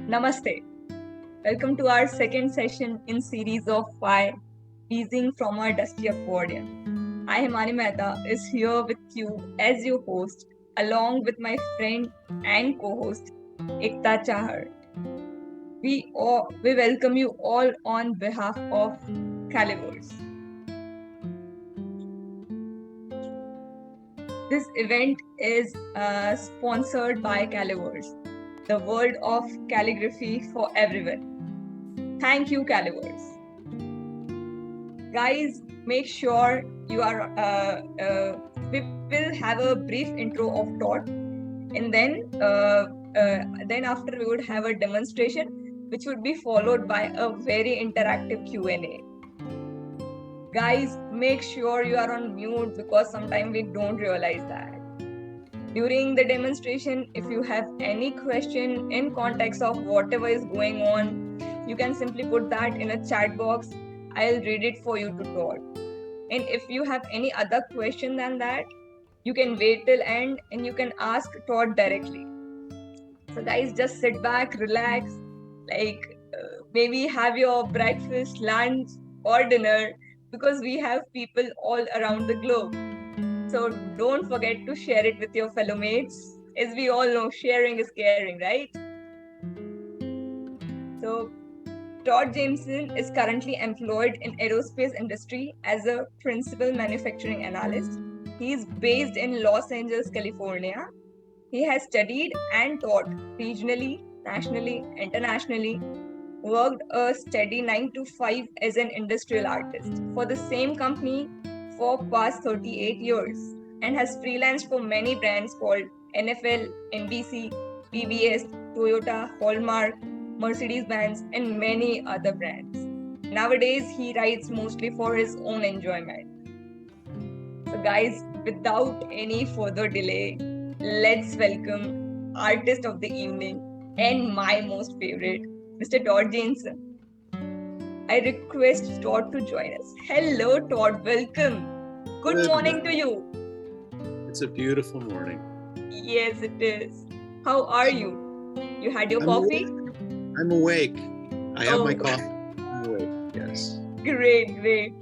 Namaste. Welcome to our second session in series of 5, Wheezing from our dusty accordion. I, Himani Mehta, is here with you as your host, along with my friend and co-host, Ekta Chahar. We welcome you all on behalf of Calivers. This event is sponsored by Calivers, the world of calligraphy for everyone. Thank you, Calivers. Guys, make sure you are. We will have a brief intro of Todd, and then after we would have a demonstration, which would be followed by a very interactive Q&A. Guys, make sure you are on mute because sometimes we don't realize that. During the demonstration, if you have any question in context of whatever is going on, you can simply put that in a chat box. I'll read it for you to Todd. And if you have any other question than that, you can wait till end and you can ask Todd directly. So guys, just sit back, relax, maybe have your breakfast, lunch or dinner, because we have people all around the globe. So don't forget to share it with your fellow mates. As we all know, sharing is caring, right? So Todd Jameson is currently employed in aerospace industry as a Principal Manufacturing Analyst. He is based in Los Angeles, California. He has studied and taught regionally, nationally, internationally, worked a steady 9 to 5 as an industrial artist for the same company for past 38 years and has freelanced for many brands called NFL, NBC, PBS, Toyota, Hallmark, Mercedes Benz, and many other brands. Nowadays, he writes mostly for his own enjoyment. So guys, without any further delay, let's welcome artist of the evening and my most favorite, Mr. Todd Jameson. I request Todd to join us. Hello, Todd. Welcome. Good morning to you. It's a beautiful morning. Yes, it is. How are you? You had your coffee? I'm awake. I have my coffee. I'm awake, yes. Great.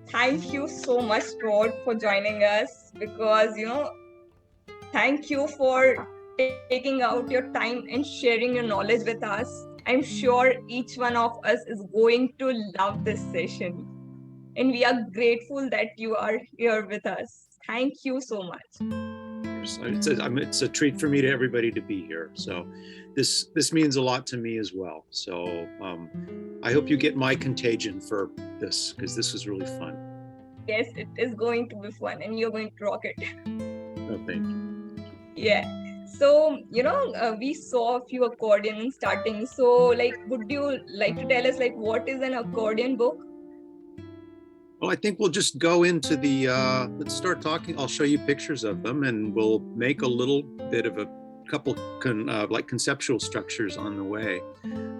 Thank you so much, Todd, for joining us because, thank you for taking out your time and sharing your knowledge with us. I'm sure each one of us is going to love this session. And we are grateful that you are here with us. Thank you so much. It's a treat for me to everybody to be here. So this means a lot to me as well. So I hope you get my contagion for this because this was really fun. Yes, it is going to be fun and you're going to rock it. Oh, thank you. Yeah. So, we saw a few accordion starting. So, would you like to tell us, what is an accordion book? Well, I think we'll just go into the, let's start talking. I'll show you pictures of them and we'll make a little bit of a couple conceptual structures on the way.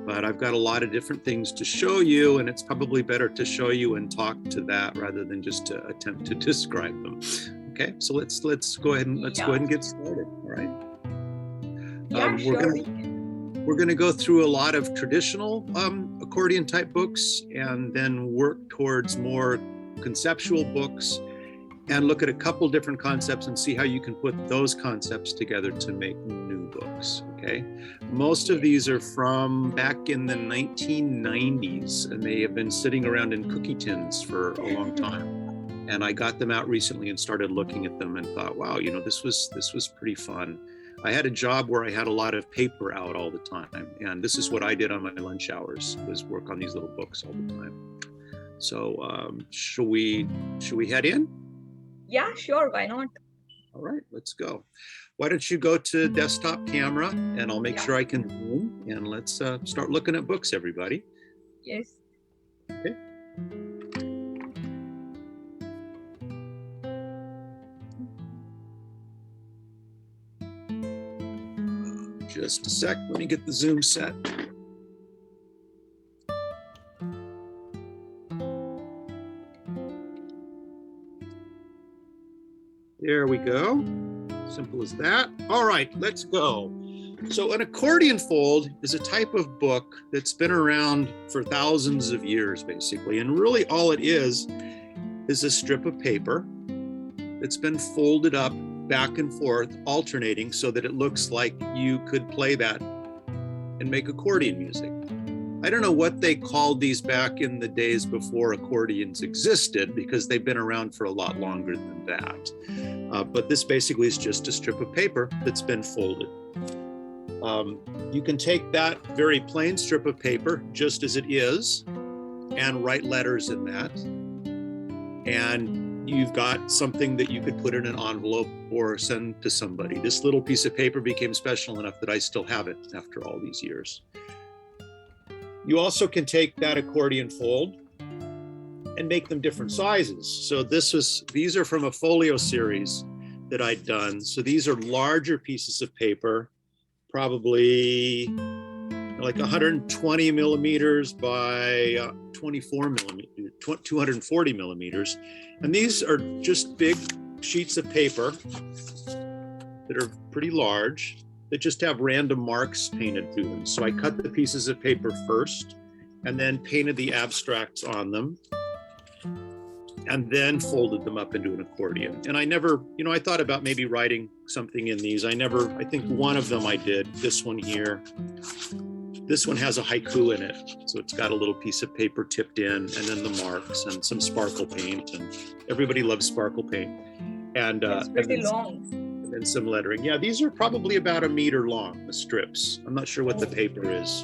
But I've got a lot of different things to show you and it's probably better to show you and talk to that rather than just to attempt to describe them. Okay, so let's go ahead and go ahead and get started. All right. We're gonna go through a lot of traditional accordion type books and then work towards more conceptual books and look at a couple different concepts and see how you can put those concepts together to make new books. Okay, most of these are from back in the 1990s and they have been sitting around in cookie tins for a long time. And I got them out recently and started looking at them and thought, wow, this was pretty fun. I had a job where I had a lot of paper out all the time. And this is what I did on my lunch hours, was work on these little books all the time. So should we head in? Yeah, sure. Why not? All right, let's go. Why don't you go to desktop camera and I'll make sure I can zoom and let's start looking at books, everybody. Yes. Okay. Just a sec, let me get the zoom set. There we go. Simple as that. All right, let's go. So an accordion fold is a type of book that's been around for thousands of years, basically. And really all it is a strip of paper that's been folded up back and forth, alternating so that it looks like you could play that and make accordion music. I don't know what they called these back in the days before accordions existed, because they've been around for a lot longer than that. But this basically is just a strip of paper that's been folded. You can take that very plain strip of paper just as it is and write letters in that. And you've got something that you could put in an envelope or send to somebody. This little piece of paper became special enough that I still have it after all these years. You also can take that accordion fold and make them different sizes. So these are from a folio series that I'd done. So these are larger pieces of paper, probably like 120 millimeters by 24 millimeters, 240 millimeters. And these are just big sheets of paper that are pretty large, that just have random marks painted through them. So I cut the pieces of paper first and then painted the abstracts on them and then folded them up into an accordion. And I never, I thought about maybe writing something in these. I think one of them I did, this one here. This one has a haiku in it. So it's got a little piece of paper tipped in and then the marks and some sparkle paint. And everybody loves sparkle paint. And it's pretty long. And some lettering. Yeah, these are probably about 1 meter long, the strips. I'm not sure what the paper is.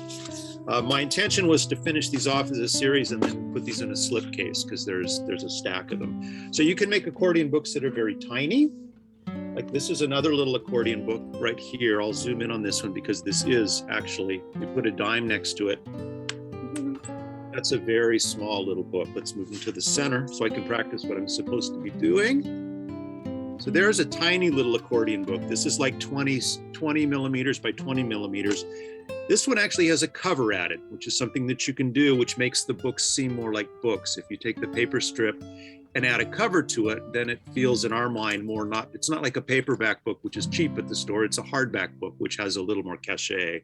My intention was to finish these off as a series and then put these in a slipcase, because there's a stack of them. So you can make accordion books that are very tiny. Like this is another little accordion book right here. I'll zoom in on this one because this is actually, you put a dime next to it. That's a very small little book. Let's move into the center so I can practice what I'm supposed to be doing. So there's a tiny little accordion book. This is like 20 millimeters by 20 millimeters. This one actually has a cover added, which is something that you can do, which makes the books seem more like books. If you take the paper strip and add a cover to it, then it feels in our mind more it's not like a paperback book, which is cheap at the store. It's a hardback book, which has a little more cachet.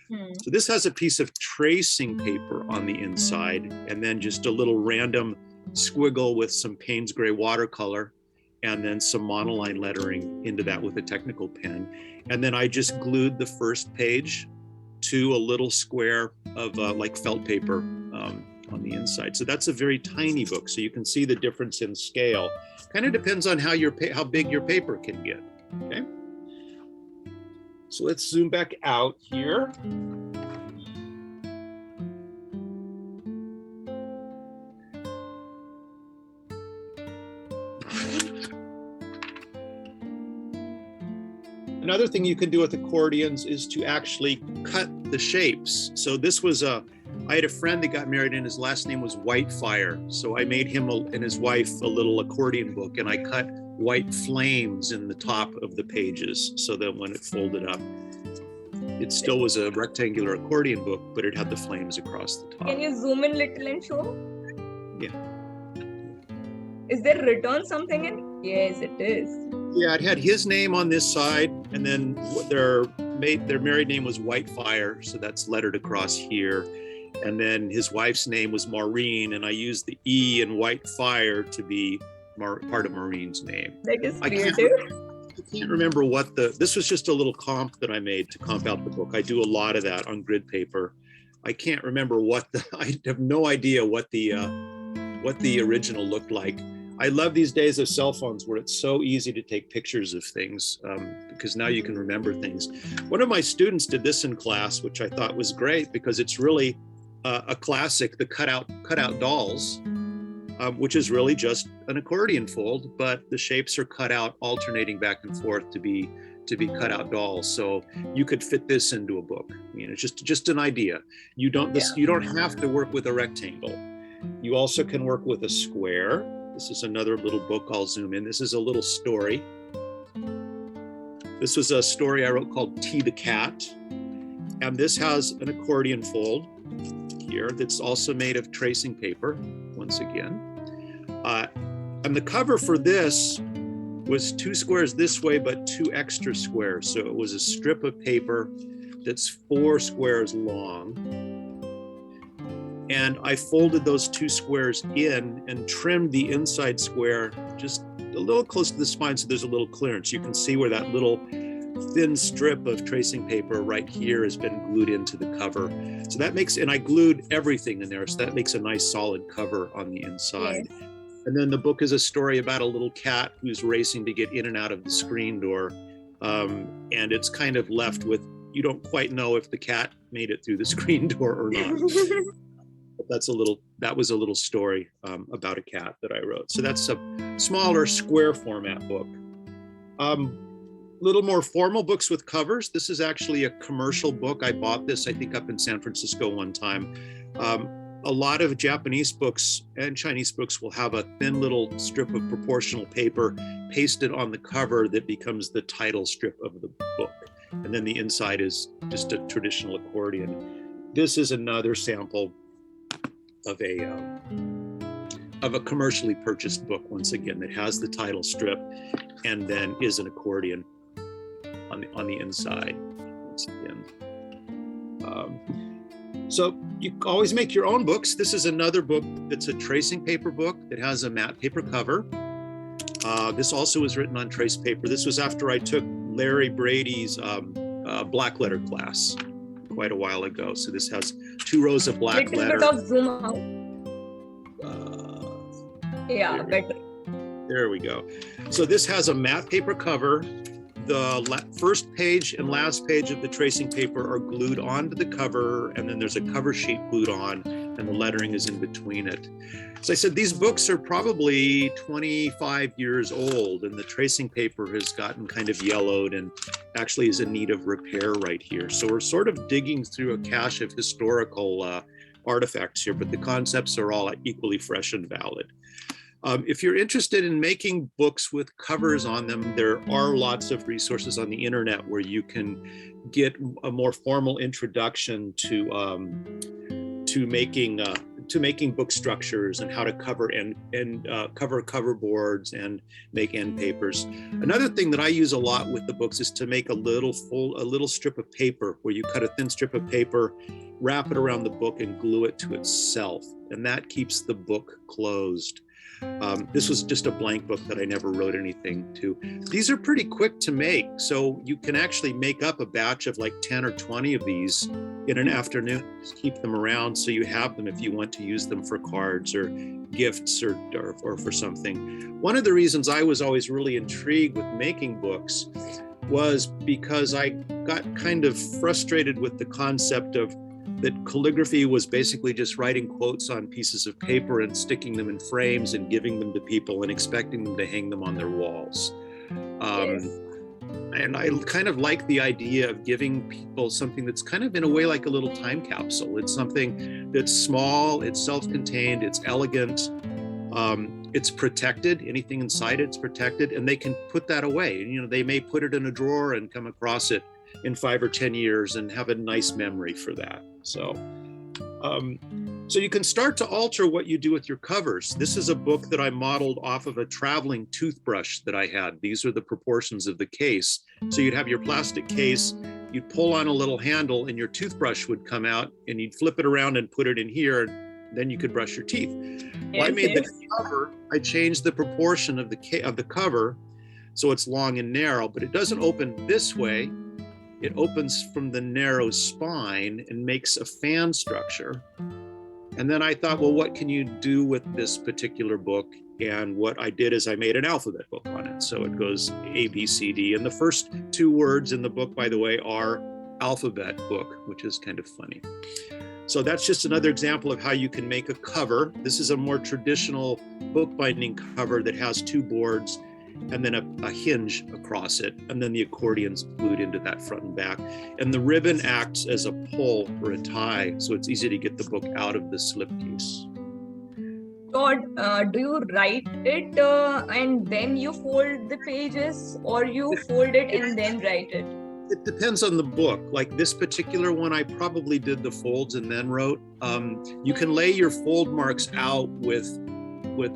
So this has a piece of tracing paper on the inside, and then just a little random squiggle with some Payne's gray watercolor, and then some monoline lettering into that with a technical pen. And then I just glued the first page to a little square of like felt paper on the inside. So that's a very tiny book. So you can see the difference in scale. Kind of depends on how big your paper can get, okay? So let's zoom back out here. Another thing you can do with accordions is to actually cut the shapes. So this was I had a friend that got married and his last name was Whitefire. So I made him and his wife a little accordion book, and I cut white flames in the top of the pages so that when it folded up, it still was a rectangular accordion book, but it had the flames across the top. Can you zoom in little and show? Yeah. Is there written something in? Yes, it is. Yeah, it had his name on this side, and then their married name was Whitefire, so that's lettered across here. And then his wife's name was Maureen, and I used the E in Whitefire to be part of Maureen's name. That is creative. I can't remember this was just a little comp that I made to comp out the book. I do a lot of that on grid paper. I can't remember I have no idea what the original looked like. I love these days of cell phones where it's so easy to take pictures of things because now you can remember things. One of my students did this in class, which I thought was great because it's really a classic, the cutout dolls, which is really just an accordion fold, but the shapes are cut out, alternating back and forth to be cutout dolls. So you could fit this into a book. I mean, it's just an idea. You don't have to work with a rectangle. You also can work with a square. This is another little book. I'll zoom in. This is a little story. This was a story I wrote called Tea the Cat. And this has an accordion fold here that's also made of tracing paper, once again. And the cover for this was 2 squares this way, but 2 extra squares. So it was a strip of paper that's 4 squares long. And I folded those 2 squares in and trimmed the inside square just a little close to the spine so there's a little clearance. You can see where that little thin strip of tracing paper right here has been glued into the cover. So that makes, and I glued everything in there, so that makes a nice solid cover on the inside. Yes. And then the book is a story about a little cat who's racing to get in and out of the screen door. And it's kind of left with, you don't quite know if the cat made it through the screen door or not. But that was a little story about a cat that I wrote. So that's a smaller square format book. Little more formal books with covers. This is actually a commercial book. I bought this, I think, up in San Francisco one time. A lot of Japanese books and Chinese books will have a thin little strip of proportional paper pasted on the cover that becomes the title strip of the book. And then the inside is just a traditional accordion. This is another sample of a commercially purchased book, once again, that has the title strip and then is an accordion on the inside. Once again. So you always make your own books. This is another book that's a tracing paper book that has a matte paper cover. This also was written on trace paper. This was after I took Larry Brady's black letter class quite a while ago. So this has 2 rows of black letter. Little bit of zoom out. Yeah, better. There we go. So this has a matte paper cover. The first page and last page of the tracing paper are glued onto the cover, and then there's a cover sheet glued on, and the lettering is in between it. So I said, these books are probably 25 years old, and the tracing paper has gotten kind of yellowed and actually is in need of repair right here. So we're sort of digging through a cache of historical artifacts here, but the concepts are all equally fresh and valid. If you're interested in making books with covers on them, there are lots of resources on the internet where you can get a more formal introduction to making book structures and how to cover cover boards and make end papers. Another thing that I use a lot with the books is to make a little strip of paper where you cut a thin strip of paper, wrap it around the book, and glue it to itself, and that keeps the book closed. This was just a blank book that I never wrote anything to. These are pretty quick to make, so you can actually make up a batch of like 10 or 20 of these in an afternoon. Just keep them around so you have them if you want to use them for cards or gifts or for something. One of the reasons I was always really intrigued with making books was because I got kind of frustrated with the concept of that calligraphy was basically just writing quotes on pieces of paper and sticking them in frames and giving them to people and expecting them to hang them on their walls. Yes. And I kind of like the idea of giving people something that's kind of in a way like a little time capsule. It's something that's small, it's self-contained, it's elegant, it's protected. Anything inside it's protected, and they can put that away. You know, they may put it in a drawer and come across it in 5 or 10 years and have a nice memory for that. So you can start to alter what you do with your covers. This is a book that I modeled off of a traveling toothbrush that I had. These are the proportions of the case. So you'd have your plastic case, you'd pull on a little handle and your toothbrush would come out, and you'd flip it around and put it in here. Then you could brush your teeth. Well, I made the cover, I changed the proportion of the cover so it's long and narrow, but it doesn't open this way. It opens from the narrow spine and makes a fan structure. And then I thought, well, what can you do with this particular book? And what I did is I made an alphabet book on it. So it goes A, B, C, D. And the first 2 words in the book, by the way, are alphabet book, which is kind of funny. So that's just another example of how you can make a cover. This is a more traditional bookbinding cover that has 2 boards and then a hinge across it, and then the accordion's glued into that front and back. And the ribbon acts as a pull or a tie, so it's easy to get the book out of the slipcase. Todd, do you write it and then you fold the pages, or you fold it and then write it? It depends on the book. Like this particular one, I probably did the folds and then wrote. You can lay your fold marks out with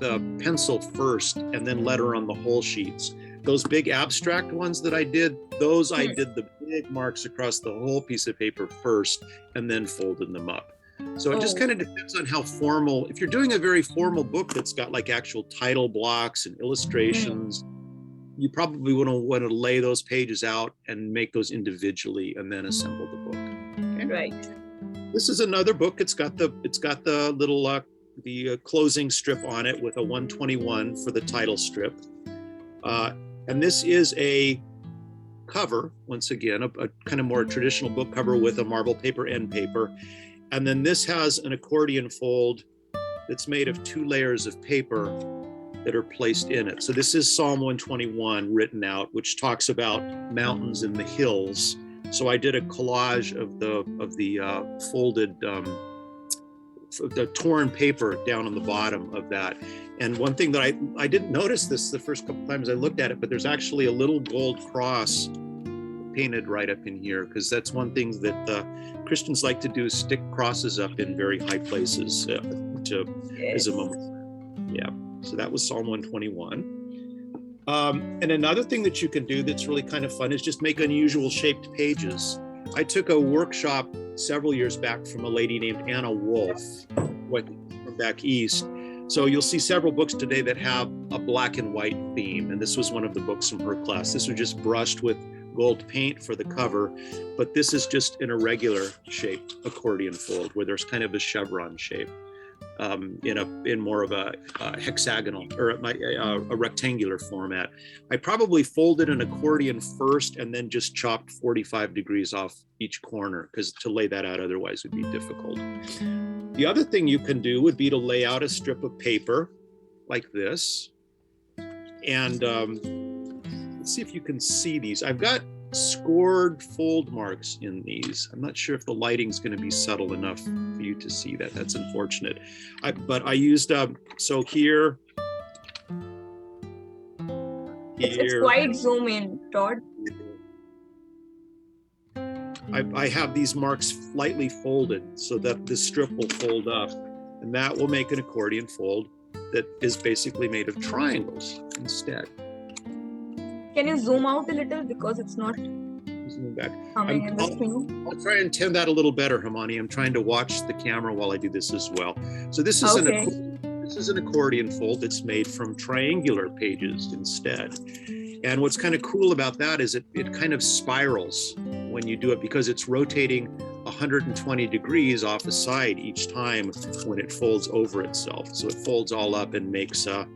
a pencil first and then letter on the whole sheets. Those big abstract ones that I did, those I did the big marks across the whole piece of paper first and then folded them up. So it just kind of depends on how formal. If you're doing a very formal book that's got like actual title blocks and illustrations, you probably want to lay those pages out and make those individually and then assemble the book. Okay? Right. This is another book. It's got the little closing strip on it with a 121 for the title strip. And this is a cover, once again, a kind of more traditional book cover with a marble paper end paper. And then this has an accordion fold that's made of 2 layers of paper that are placed in it. So this is Psalm 121 written out, which talks about mountains and the hills. So I did a collage of the folded, the torn paper down on the bottom of that. And one thing that I didn't notice this the first couple times I looked at it, but there's actually a little gold cross painted right up in here, because that's one thing that Christians like to do, is stick crosses up in very high places as a moment. Yeah, so that was Psalm 121. And another thing that you can do that's really kind of fun is just make unusual shaped pages. I took a workshop several years back from a lady named Anna Wolf, from back east. So you'll see several books today that have a black and white theme, and this was one of the books from her class. This was just brushed with gold paint for the cover, but this is just an irregular shaped accordion fold where there's kind of a chevron shape in more of a hexagonal or a rectangular format. I probably folded an accordion first and then just chopped 45 degrees off each corner, because to lay that out otherwise would be difficult. The other thing you can do would be to lay out a strip of paper like this. And let's see if you can see these. I've got scored fold marks in these. I'm not sure if the lighting's going to be subtle enough for you to see that. That's unfortunate. But I used, so here. It's quite zoom in, Todd. I have these marks slightly folded so that this strip will fold up, and that will make an accordion fold that is basically made of triangles instead. Can you zoom out a little, because it's not Zoom back. coming in the screen? I'll try and tend that a little better, Himani. I'm trying to watch the camera while I do this as well. So this is an accordion fold that's made from triangular pages instead. And what's kind of cool about that is it kind of spirals when you do it, because it's rotating 120 degrees off a side each time when it folds over itself. So it folds all up and makes a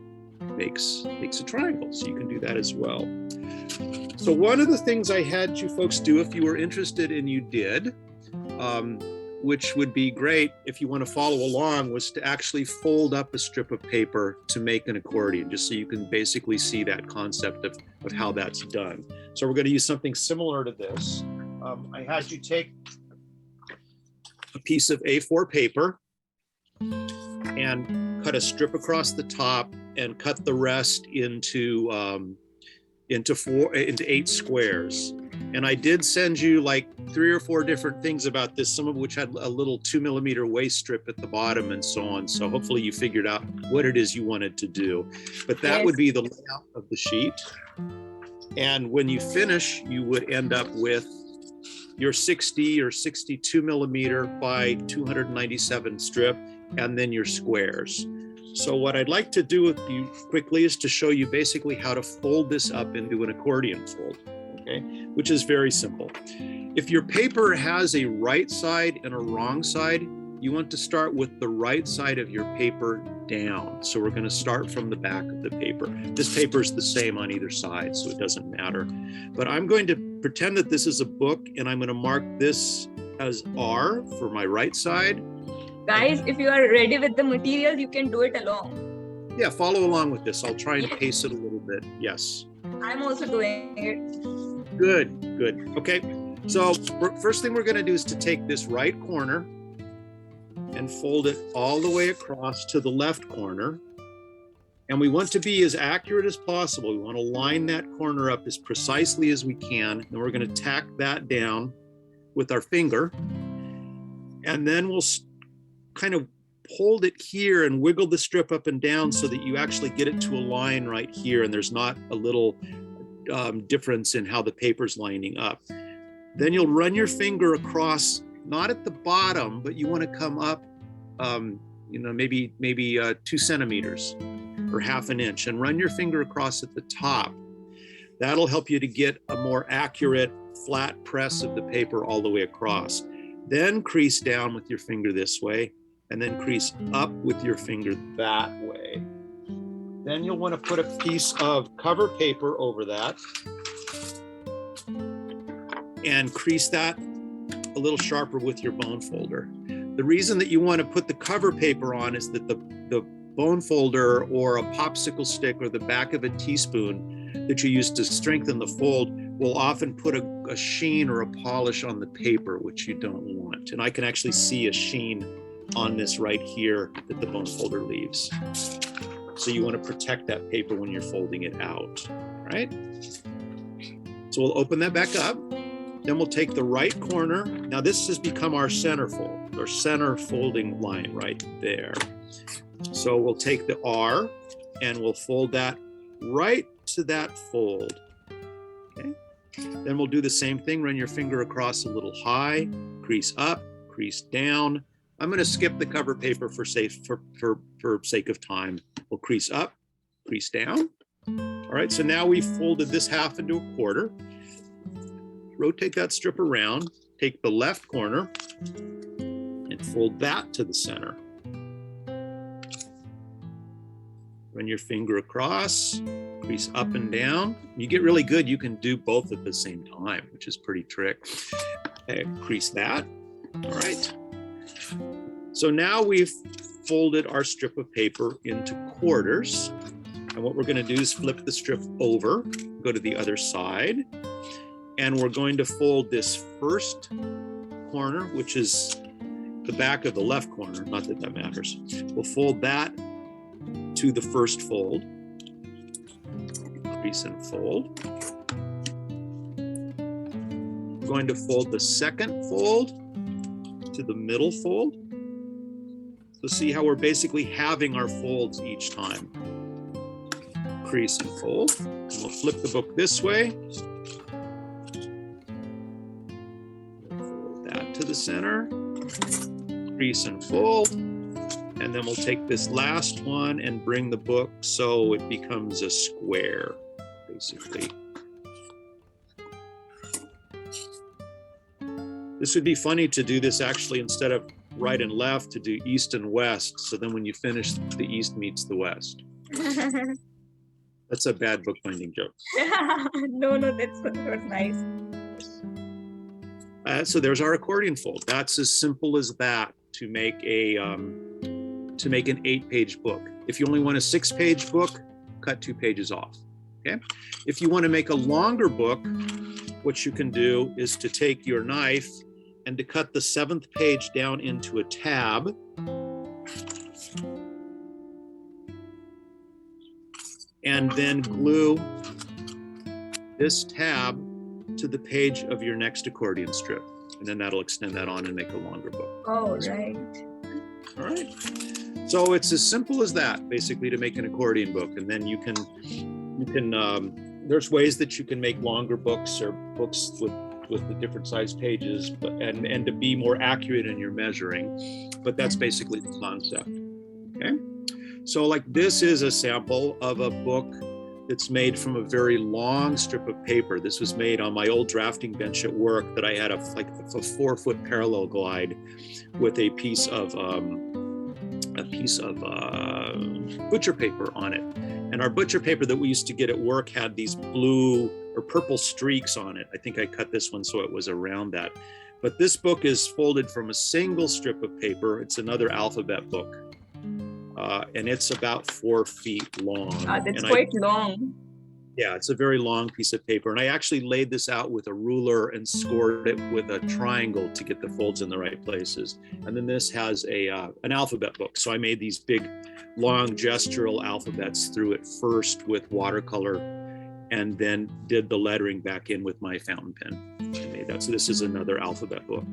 triangle. So you can do that as well. So one of the things I had you folks do, if you were interested and you did, which would be great if you want to follow along, was to actually fold up a strip of paper to make an accordion, just so you can basically see that concept of how that's done. So we're going to use something similar to this. I had you take a piece of A4 paper and cut a strip across the top and cut the rest into 8 squares. And I did send you like 3 or 4 different things about this, some of which had a little 2mm waste strip at the bottom and so on. So hopefully you figured out what it is you wanted to do. But that would be the layout of the sheet. And when you finish, you would end up with your 60 or 62mm by 297 strip, and then your squares. So what I'd like to do with you quickly is to show you basically how to fold this up into an accordion fold, okay? Which is very simple. If your paper has a right side and a wrong side, you want to start with the right side of your paper down. So we're going to start from the back of the paper. This paper is the same on either side, so it doesn't matter. But I'm going to pretend that this is a book, and I'm going to mark this as R for my right side. Guys, if you are ready with the material, you can do it along. Yeah, follow along with this. I'll try and pace it a little bit. Yes. I'm also doing it. Good, good. Okay, so first thing we're going to do is to take this right corner and fold it all the way across to the left corner. And we want to be as accurate as possible. We want to line that corner up as precisely as we can. And we're going to tack that down with our finger. And then we'll kind of hold it here and wiggle the strip up and down so that you actually get it to a line right here, and there's not a little difference in how the paper's lining up. Then you'll run your finger across, not at the bottom, but you want to come up, maybe 2 centimeters or half an inch, and run your finger across at the top. That'll help you to get a more accurate flat press of the paper all the way across. Then crease down with your finger this way, and then crease up with your finger that way. Then you'll want to put a piece of cover paper over that and crease that a little sharper with your bone folder. The reason that you want to put the cover paper on is that the bone folder or a popsicle stick or the back of a teaspoon that you use to strengthen the fold will often put a sheen or a polish on the paper, which you don't want. And I can actually see a sheen on this right here that the bone folder leaves. So you want to protect that paper when you're folding it out, right? So we'll open that back up. Then we'll take the right corner. Now this has become our center fold, or center folding line right there. So we'll take the R and we'll fold that right to that fold. Okay. Then we'll do the same thing. Run your finger across a little high, crease up, crease down. I'm going to skip the cover paper for sake of time. We'll crease up, crease down. All right, so now we've folded this half into a quarter. Rotate that strip around, take the left corner and fold that to the center. Run your finger across, crease up and down. You get really good, you can do both at the same time, which is pretty trick. Okay, crease that, all right. So now we've folded our strip of paper into quarters. And what we're gonna do is flip the strip over, go to the other side, and we're going to fold this first corner, which is the back of the left corner, not that that matters. We'll fold that to the first fold, crease and fold. We're going to fold the second fold to the middle fold. So see how we're basically halving our folds each time. Crease and fold. And we'll flip the book this way. Fold that to the center. Crease and fold. And then we'll take this last one and bring the book so it becomes a square, basically. This would be funny to do this actually instead of right and left, to do east and west. So then when you finish, the east meets the west. That's a bad bookbinding joke. No, that's nice. So there's our accordion fold. That's as simple as that to make an 8-page book. If you only want a 6-page book, cut 2 pages off. Okay. If you want to make a longer book, what you can do is to take your knife and to cut the 7th page down into a tab. And then glue this tab to the page of your next accordion strip. And then that'll extend that on and make a longer book. Oh, right. All right. So it's as simple as that, basically, to make an accordion book. And then you can there's ways that you can make longer books or books with the different size pages, but and to be more accurate in your measuring. But that's basically the concept. Okay. So like this is a sample of a book that's made from a very long strip of paper. This was made on my old drafting bench at work that I had a 4-foot parallel glide with a piece of butcher paper on it. And our butcher paper that we used to get at work had these blue or purple streaks on it. I think I cut this one so it was around that. But this book is folded from a single strip of paper. It's another alphabet book. And it's about 4 feet long. That's quite long. Yeah, it's a very long piece of paper. And I actually laid this out with a ruler and scored it with a triangle to get the folds in the right places. And then this has an alphabet book. So I made these big, long gestural alphabets through it first with watercolor and then did the lettering back in with my fountain pen. I made that. So this is another alphabet book.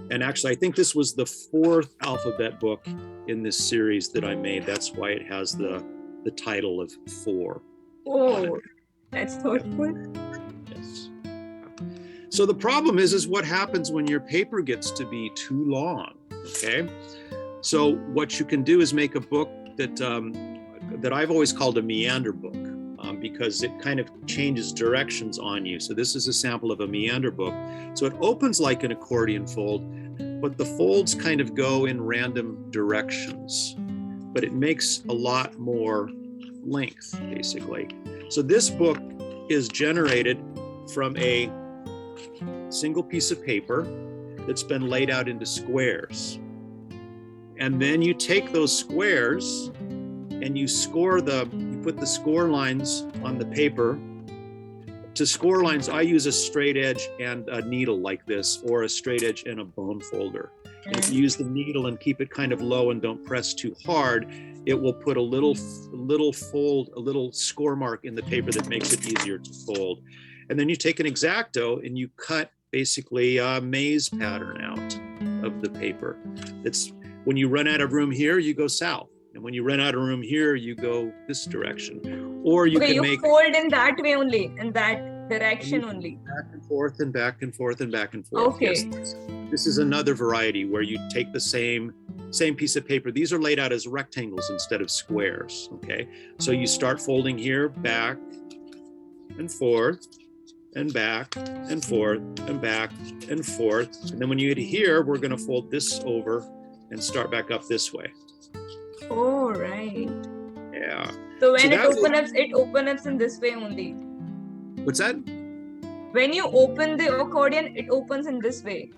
And actually, I think this was the 4th alphabet book in this series that I made. That's why it has the title of 4. Oh, that's thoughtful. Yes. So the problem is what happens when your paper gets to be too long, okay? So what you can do is make a book that I've always called a meander book, because it kind of changes directions on you. So this is a sample of a meander book. So it opens like an accordion fold, but the folds kind of go in random directions, but it makes a lot more length, basically. So this book is generated from a single piece of paper that's been laid out into squares. And then you take those squares and you put the score lines on the paper. To score lines, I use a straight edge and a needle like this, or a straight edge and a bone folder. And if you use the needle and keep it kind of low and don't press too hard, it will put a little fold, a little score mark in the paper that makes it easier to fold. And then you take an X-Acto and you cut basically a maze pattern out of the paper. It's when you run out of room here, you go south. And when you run out of room here, you go this direction. Or you can make fold in that way only, in that direction only. Back and forth and back and forth and back and forth. Okay. Yes. This is another variety where you take the same piece of paper. These are laid out as rectangles instead of squares. Okay. So you start folding here, back and forth and back and forth and back and forth. And then when you get here, we're going to fold this over and start back up this way. Oh, right. Yeah. So when it opens up in this way only. What's that? When you open the accordion, it opens in this way.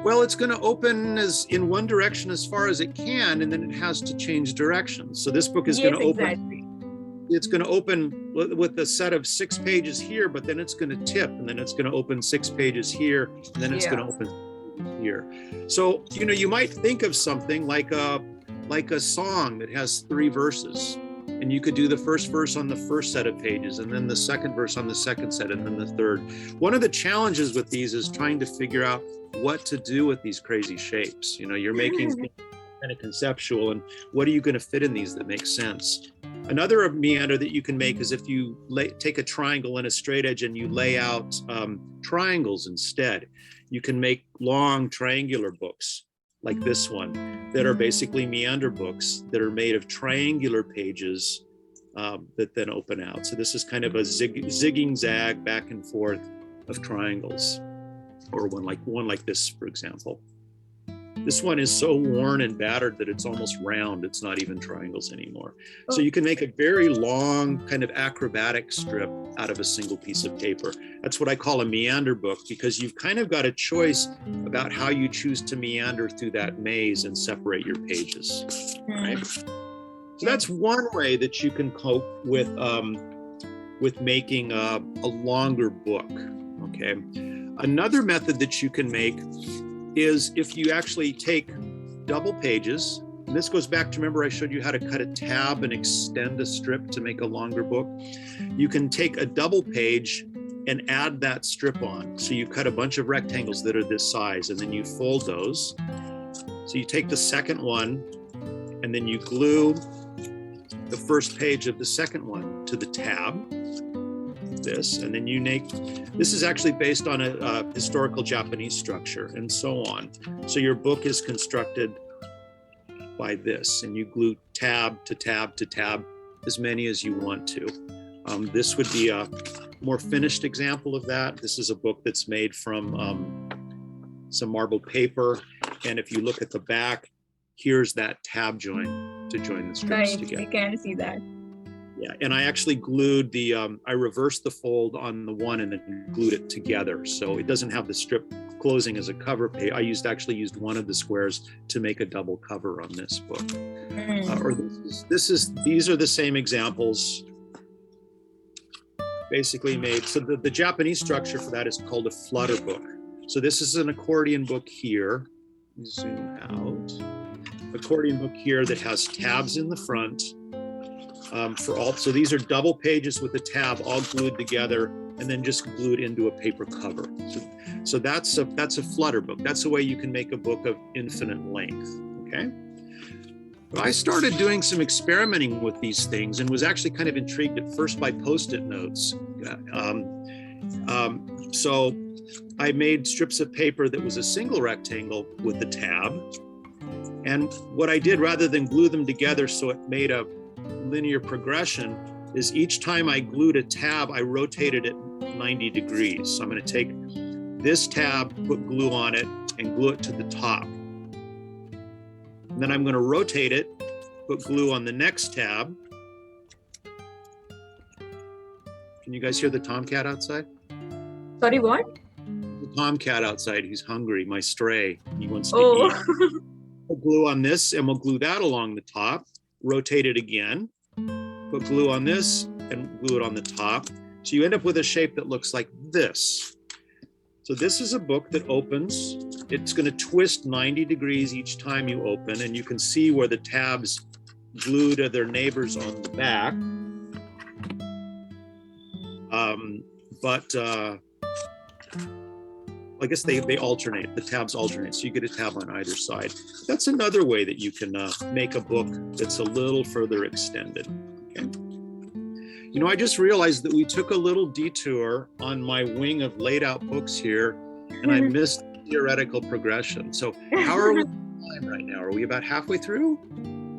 Well, it's going to open as in one direction as far as it can, and then it has to change directions. So this book is going to open. Exactly. It's going to open with a set of 6 pages here, but then it's going to tip, and then it's going to open 6 pages here, and then it's going to open here. So, you might think of something like a song that has 3 verses, and you could do the first verse on the first set of pages, and then the second verse on the second set, and then the third. One of the challenges with these is trying to figure out what to do with these crazy shapes. You're making kind of conceptual, and what are you going to fit in these that make sense? Another meander that you can make is if you take a triangle and a straight edge and you lay out triangles instead. You can make long triangular books like this one that are basically meander books that are made of triangular pages that then open out. So this is kind of a zigging zag back and forth of triangles, or one like this, for example. This one is so worn and battered that it's almost round. It's not even triangles anymore. So you can make a very long kind of acrobatic strip out of a single piece of paper. That's what I call a meander book, because you've kind of got a choice about how you choose to meander through that maze and separate your pages, right? So that's one way that you can cope with making a longer book, okay? Another method that you can make is if you actually take double pages, and this goes back to, remember I showed you how to cut a tab and extend a strip to make a longer book. You can take a double page and add that strip on. So you cut a bunch of rectangles that are this size, and then you fold those. So you take the second one, and then you glue the first page of the second one to the tab, this, and then you make, this is actually based on a historical Japanese structure, and so on. So your book is constructed by this, and you glue tab to tab to tab as many as you want to. This would be a more finished example of that. This is a book that's made from some marbled paper, and if you look at the back, here's that tab joint to join the strips together. I can see that. Yeah, and I actually glued I reversed the fold on the one and then glued it together. So it doesn't have the strip closing as a cover page. I actually used one of the squares to make a double cover on this book. These are the same examples basically made. So the Japanese structure for that is called a flutter book. So this is an accordion book here. Zoom out. Accordion book here that has tabs in the front. So these are double pages with a tab all glued together and then just glued into a paper cover. So that's a flutter book. That's the way you can make a book of infinite length, okay? But I started doing some experimenting with these things and was actually kind of intrigued at first by Post-it notes. So I made strips of paper that was a single rectangle with the tab. And what I did, rather than glue them together so it made a linear progression, is each time I glued a tab, I rotated it 90 degrees. So I'm going to take this tab, put glue on it, and glue it to the top. And then I'm going to rotate it, put glue on the next tab. Can you guys hear the tomcat outside? Sorry, what? The tomcat outside, he's hungry, my stray. He wants to eat. Put glue on this, and we'll glue that along the top. Rotate it again. Put glue on this and glue it on the top. So you end up with a shape that looks like this. So this is a book that opens. It's going to twist 90 degrees each time you open, and you can see where the tabs glue to their neighbors on the back. I guess they alternate, the tabs alternate, so you get a tab on either side. That's another way that you can make a book that's a little further extended. Okay. You know, I just realized that we took a little detour on my wing of laid out books here, and I missed the theoretical progression. So how are we on time right now? Are we about halfway through?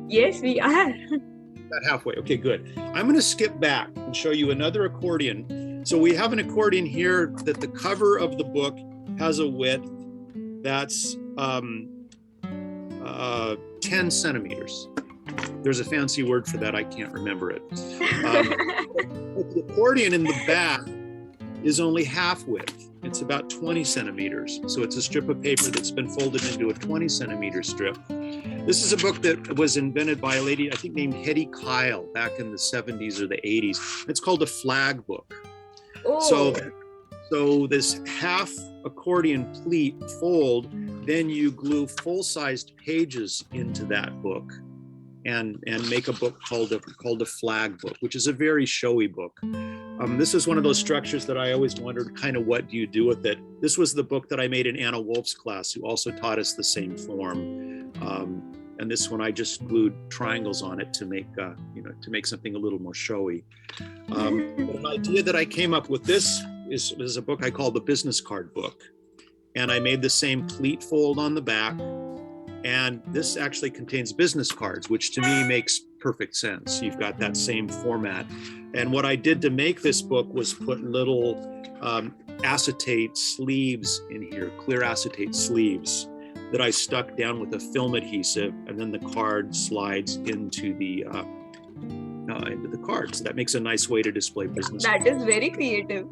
Yes, we are. About halfway. Okay, good. I'm going to skip back and show you another accordion. So we have an accordion here that the cover of the book has a width that's 10 centimeters. There's a fancy word for that. I can't remember it. The accordion in the back is only half width. It's about 20 centimeters. So it's a strip of paper that's been folded into a 20 centimeter strip. This is a book that was invented by a lady, I think named Hetty Kyle, back in the 70s or the 80s. It's called a flag book. Oh. So this half accordion pleat fold, then you glue full-sized pages into that book and make a book called a flag book, which is a very showy book. This is one of those structures that I always wondered kind of what do you do with it. This was the book that I made in Anna Wolf's class, who also taught us the same form. And this one I just glued triangles on it to make to make something a little more showy. An idea that I came up with this is a book I call the business card book. And I made the same pleat fold on the back. And this actually contains business cards, which to me makes perfect sense. You've got that same format. And what I did to make this book was put little acetate sleeves in here, clear acetate sleeves that I stuck down with a film adhesive, and then the card slides into the card. So that makes a nice way to display business. That is very creative.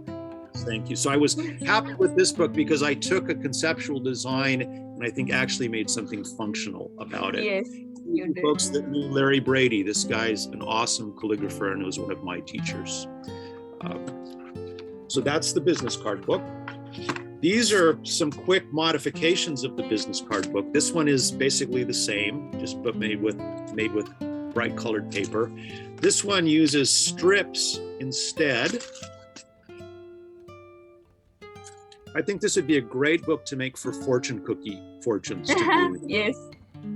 Thank you. So I was happy with this book because I took a conceptual design and I think actually made something functional about it. Yes, you did. Folks that knew Larry Brady, this guy's an awesome calligrapher and was one of my teachers. So that's the business card book. These are some quick modifications of the business card book. This one is basically the same, but made with bright colored paper. This one uses strips instead. I think this would be a great book to make for fortune cookie fortunes. Yes.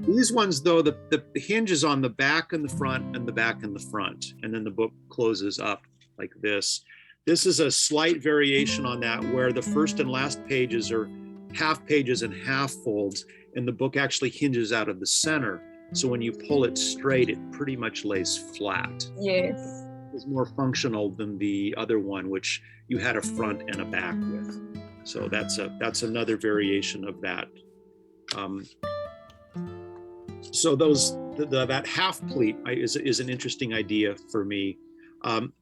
These ones, though, the hinge is on the back and the front and the back and the front, and then the book closes up like this. This is a slight variation on that, where the first and last pages are half pages and half folds, and the book actually hinges out of the center. So when you pull it straight, it pretty much lays flat. Yes. It's more functional than the other one, which you had a front and a back with. So that's another variation of that. So that half pleat is an interesting idea for me.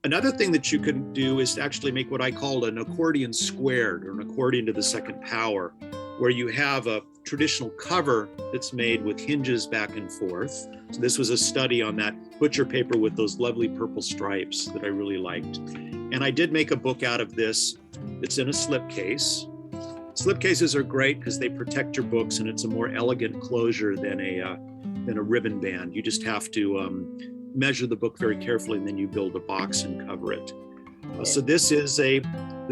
Another thing that you can do is to actually make what I call an accordion squared, or an accordion to the second power, where you have a traditional cover that's made with hinges back and forth. So this was a study on that butcher paper with those lovely purple stripes that I really liked. And I did make a book out of this. It's in a slipcase. Slipcases are great because they protect your books, and it's a more elegant closure than a ribbon band. You just have to measure the book very carefully, and then you build a box and cover it. So this is the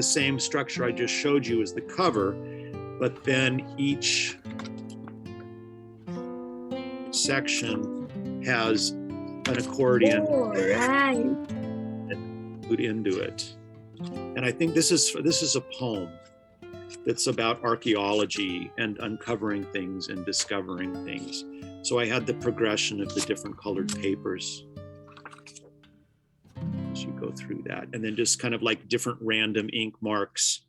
same structure I just showed you as the cover, but then each section has an accordion glued into it. And I think this is a poem. that's about archaeology and uncovering things and discovering things. So I had the progression of the different colored papers as you go through that, and then just kind of like different random ink marks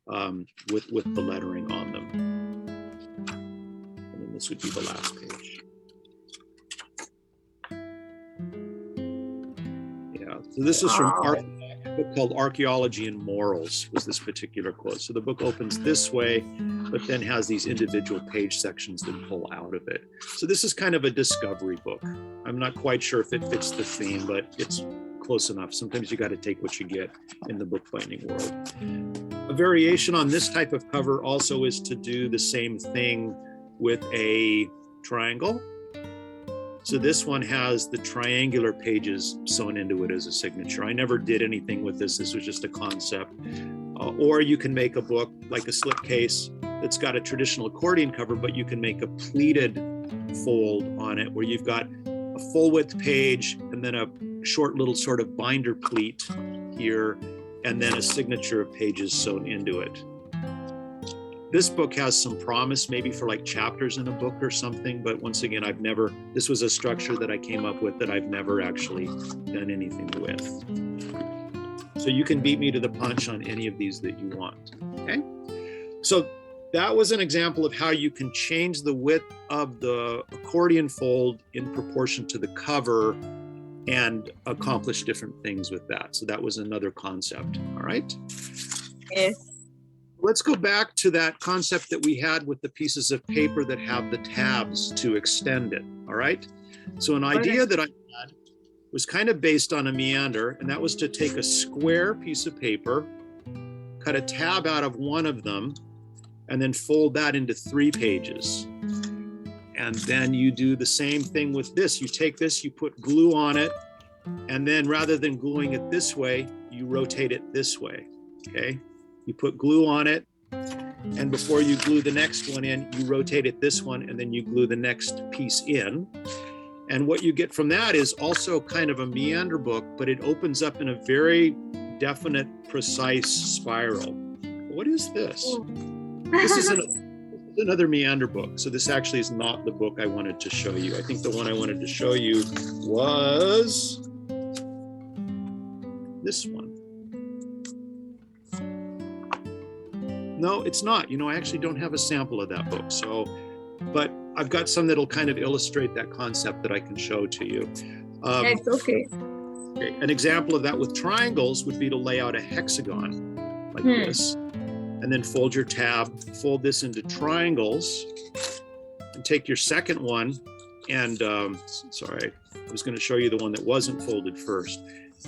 with the lettering on them. And then this would be the last page. Yeah, so this is from a book called Archaeology and Morals, was this particular quote. So the book opens this way, but then has these individual page sections that pull out of it. So this is kind of a discovery book. I'm not quite sure if it fits the theme, but it's close enough. Sometimes you got to take what you get in the bookbinding world. A variation on this type of cover also is to do the same thing with a triangle. So this one has the triangular pages sewn into it as a signature. I never did anything with this. This was just a concept. Or you can make a book like a slipcase that's got a traditional accordion cover, but you can make a pleated fold on it where you've got a full width page and then a short little sort of binder pleat here, and then a signature of pages sewn into it. This book has some promise maybe for like chapters in a book or something, but once again, this was a structure that I came up with that I've never actually done anything with. So you can beat me to the punch on any of these that you want, okay? So that was an example of how you can change the width of the accordion fold in proportion to the cover and accomplish different things with that. So that was another concept, all right? Yes. Let's go back to that concept that we had with the pieces of paper that have the tabs to extend it, all right? So an idea that I had was kind of based on a meander, and that was to take a square piece of paper, cut a tab out of one of them, and then fold that into 3 pages. And then you do the same thing with this. You take this, you put glue on it, and then rather than gluing it this way, you rotate it this way, okay? You put glue on it, and before you glue the next one in, you rotate it this one, and then you glue the next piece in. And what you get from that is also kind of a meander book, but it opens up in a very definite, precise spiral. What is this? This is another meander book. So this actually is not the book I wanted to show you. I think the one I wanted to show you was this one. No, it's not. You know, I actually don't have a sample of that book. So, but I've got some that'll kind of illustrate that concept that I can show to you. It's okay. Okay. An example of that with triangles would be to lay out a hexagon like this, and then fold your tab, fold this into triangles, and take your second one. And sorry, I was going to show you the one that wasn't folded first.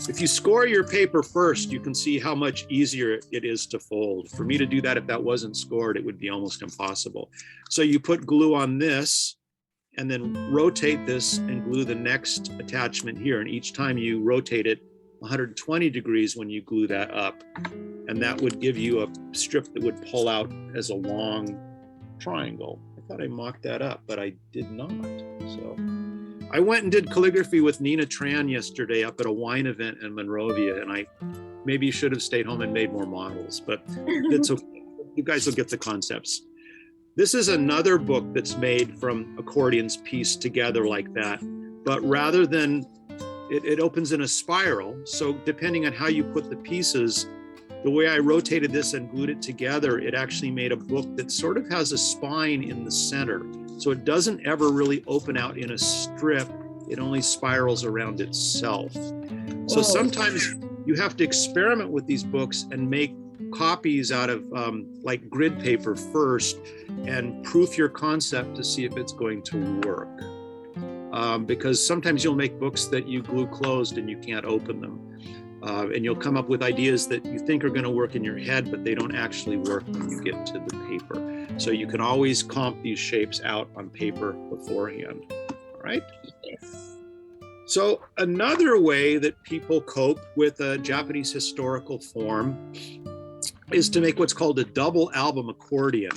If you score your paper first, you can see how much easier it is to fold. For me to do that, if that wasn't scored, it would be almost impossible. So you put glue on this and then rotate this and glue the next attachment here. And each time you rotate it 120 degrees when you glue that up. And that would give you a strip that would pull out as a long triangle. I thought I mocked that up, but I did not. So I went and did calligraphy with Nina Tran yesterday up at a wine event in Monrovia, and I maybe should have stayed home and made more models, but it's okay. You guys will get the concepts. This is another book that's made from accordions pieced together like that, but rather than, it opens in a spiral. So depending on how you put the pieces, the way I rotated this and glued it together, it actually made a book that sort of has a spine in the center. So it doesn't ever really open out in a strip. It only spirals around itself. So sometimes you have to experiment with these books and make copies out of like grid paper first and proof your concept to see if it's going to work. Because sometimes you'll make books that you glue closed and you can't open them. And you'll come up with ideas that you think are going to work in your head, but they don't actually work when you get to the paper. So you can always comp these shapes out on paper beforehand, all right? Yes. So another way that people cope with a Japanese historical form is to make what's called a double album accordion.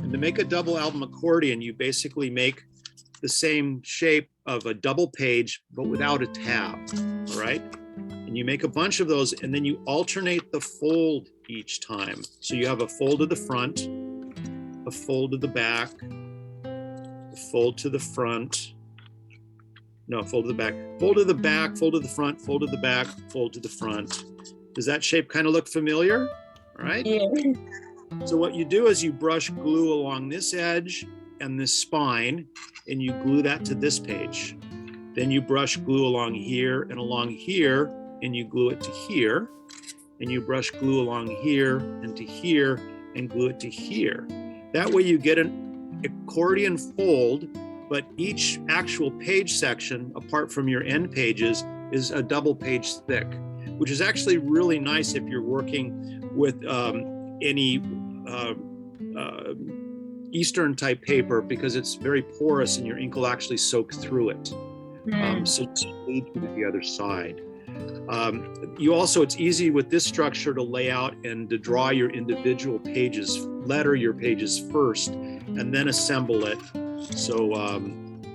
And to make a double album accordion, you basically make the same shape of a double page, but without a tab, all right? And you make a bunch of those, and then you alternate the fold each time. So you have a fold to the front, a fold to the back, a fold to the front. No, fold to the back, fold to the back, fold to the front, fold to the back, fold to the front. Does that shape kind of look familiar? All right. Yeah. So what you do is you brush glue along this edge and this spine, and you glue that to this page. Then you brush glue along here and along here, and you glue it to here. And you brush glue along here and to here, and glue it to here. That way you get an accordion fold, but each actual page section, apart from your end pages, is a double page thick, which is actually really nice if you're working with any Eastern type paper, because it's very porous and your ink will actually soak through it. So it's lead to the other side. It's easy with this structure to lay out and to draw your individual pages, letter your pages first, and then assemble it. So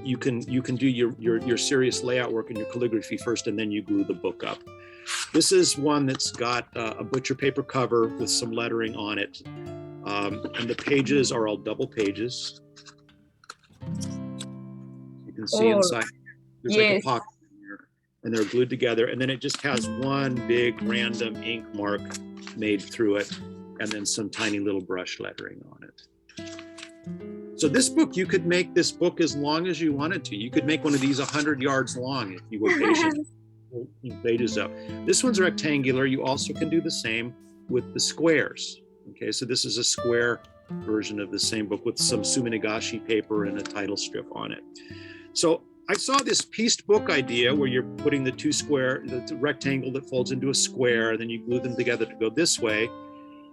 you can do your serious layout work and your calligraphy first, and then you glue the book up. This is one that's got a butcher paper cover with some lettering on it. And the pages are all double pages. You can see inside, there's like a pocket in there, and they're glued together. And then it just has one big random ink mark made through it, and then some tiny little brush lettering on it. So this book, you could make this book as long as you wanted to. You could make one of these 100 yards long if you were patient. Pages up. This one's rectangular. You also can do the same with the squares. Okay, so this is a square version of the same book with some suminagashi paper and a title strip on it. So I saw this pieced book idea where you're putting the the rectangle that folds into a square, then you glue them together to go this way.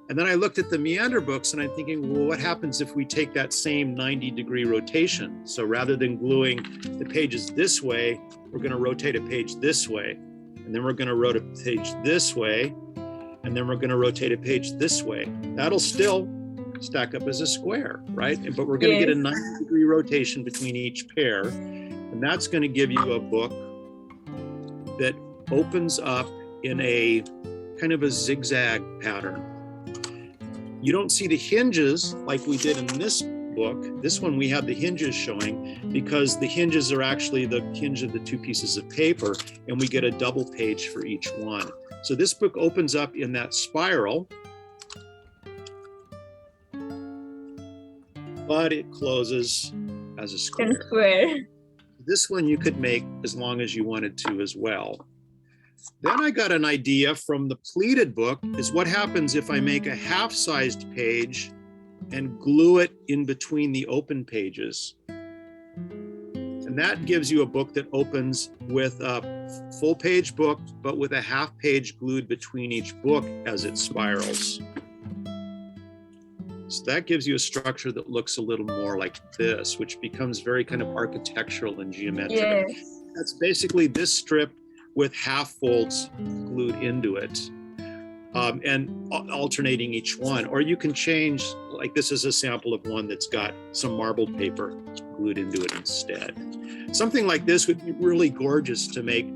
And then I looked at the meander books and I'm thinking, well, what happens if we take that same 90-degree rotation? So rather than gluing the pages this way, we're going to rotate a page this way, and then we're going to rotate a page this way, and then we're going to rotate a page this way. That'll still stack up as a square, right? But we're going to get a 90-degree rotation between each pair, and that's going to give you a book that opens up in a kind of a zigzag pattern. You don't see the hinges like we did in this book. This one we have the hinges showing because the hinges are actually the hinge of the two pieces of paper, and we get a double page for each one. So this book opens up in that spiral, but it closes as a square. This one you could make as long as you wanted to as well. Then I got an idea from the pleated book is what happens if I make a half-sized page and glue it in between the open pages. And that gives you a book that opens with a full page book, but with a half page glued between each book as it spirals. So that gives you a structure that looks a little more like this, which becomes very kind of architectural and geometric. Yes. That's basically this strip with half folds glued into it, and alternating each one. Or you can change, like this is a sample of one that's got some marbled paper glued into it instead. Something like this would be really gorgeous to make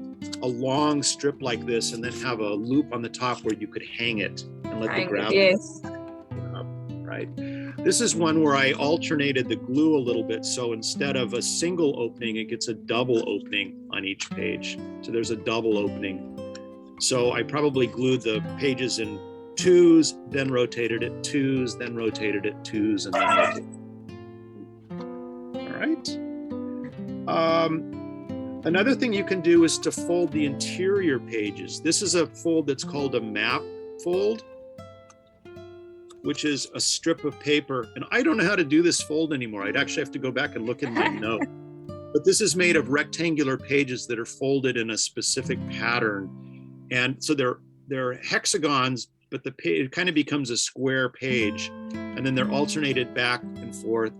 a long strip like this and then have a loop on the top where you could hang it and let the gravity up, right? This is one where I alternated the glue a little bit. So instead of a single opening, it gets a double opening on each page. So there's a double opening. So I probably glued the pages in twos, then rotated it twos, then rotated it twos, and then rotated. All right. Another thing you can do is to fold the interior pages. This is a fold that's called a map fold, which is a strip of paper. And I don't know how to do this fold anymore. I'd actually have to go back and look in my note. But this is made of rectangular pages that are folded in a specific pattern. And so they're hexagons, but the page kind of becomes a square page. And then they're alternated back and forth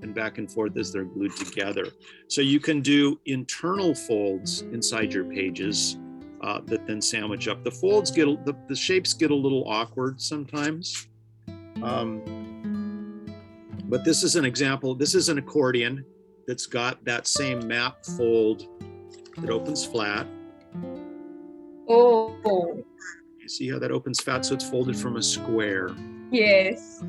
as they're glued together. So you can do internal folds inside your pages that then sandwich up. The folds the shapes get a little awkward sometimes. But this is an example. This is an accordion that's got that same map fold that opens flat. Oh, You see how that opens fat? So it's folded from a square. yes.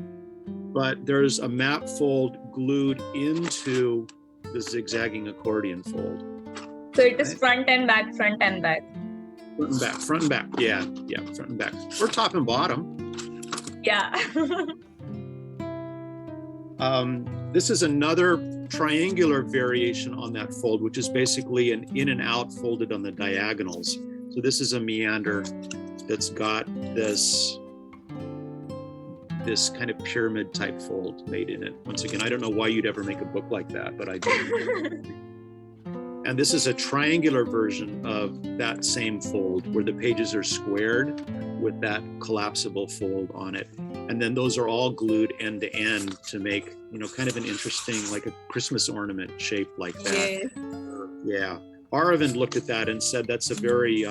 But there's a map fold glued into the zigzagging accordion fold. So it is front and back, front and back. Front and back. Yeah, front and back. Or top and bottom. Yeah. This is another triangular variation on that fold, which is basically an in and out folded on the diagonals. So this is a meander that's got this kind of pyramid type fold made in it. Once again, I don't know why you'd ever make a book like that, but I do. And this is a triangular version of that same fold where the pages are squared with that collapsible fold on it. And then those are all glued end to end to make, kind of an interesting, like a Christmas ornament shape like that. Yeah. Aravind looked at that and said that's a very,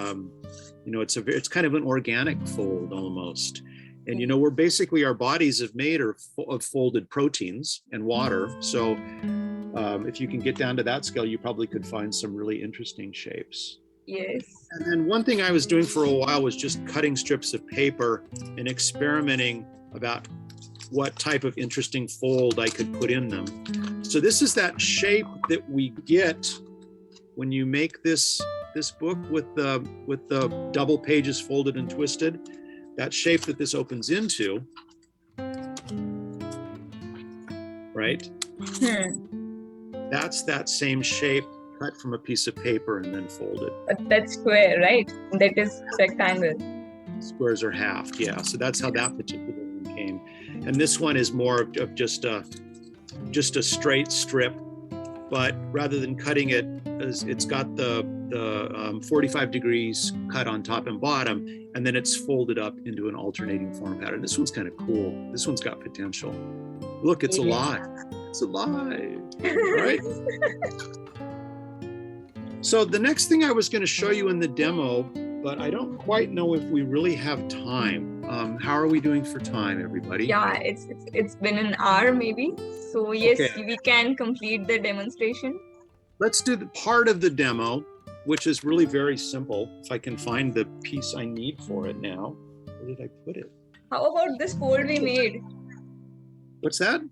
it's kind of an organic fold almost. And, we're basically, our bodies have made of folded proteins and water. So if you can get down to that scale, you probably could find some really interesting shapes. Yes. And then one thing I was doing for a while was just cutting strips of paper and experimenting about what type of interesting fold I could put in them. So this is that shape that we get when you make this book with the double pages folded and twisted. That shape that this opens into, right? That's that same shape cut from a piece of paper and then folded. But that's square, right? That is rectangle. Squares are halved, yeah. So that's how that particular one came. And this one is more of just a straight strip, but rather than cutting it, it's got the 45 degrees cut on top and bottom, and then it's folded up into an alternating form pattern. This one's kind of cool. This one's got potential. Look, it's alive. It's alive, right? So the next thing I was going to show you in the demo, but I don't quite know if we really have time. How are we doing for time, everybody? Yeah, it's been an hour maybe. So yes, we can complete the demonstration. Let's do the part of the demo, which is really very simple. If I can find the piece I need for it now. Where did I put it? How about this fold we made? What's that?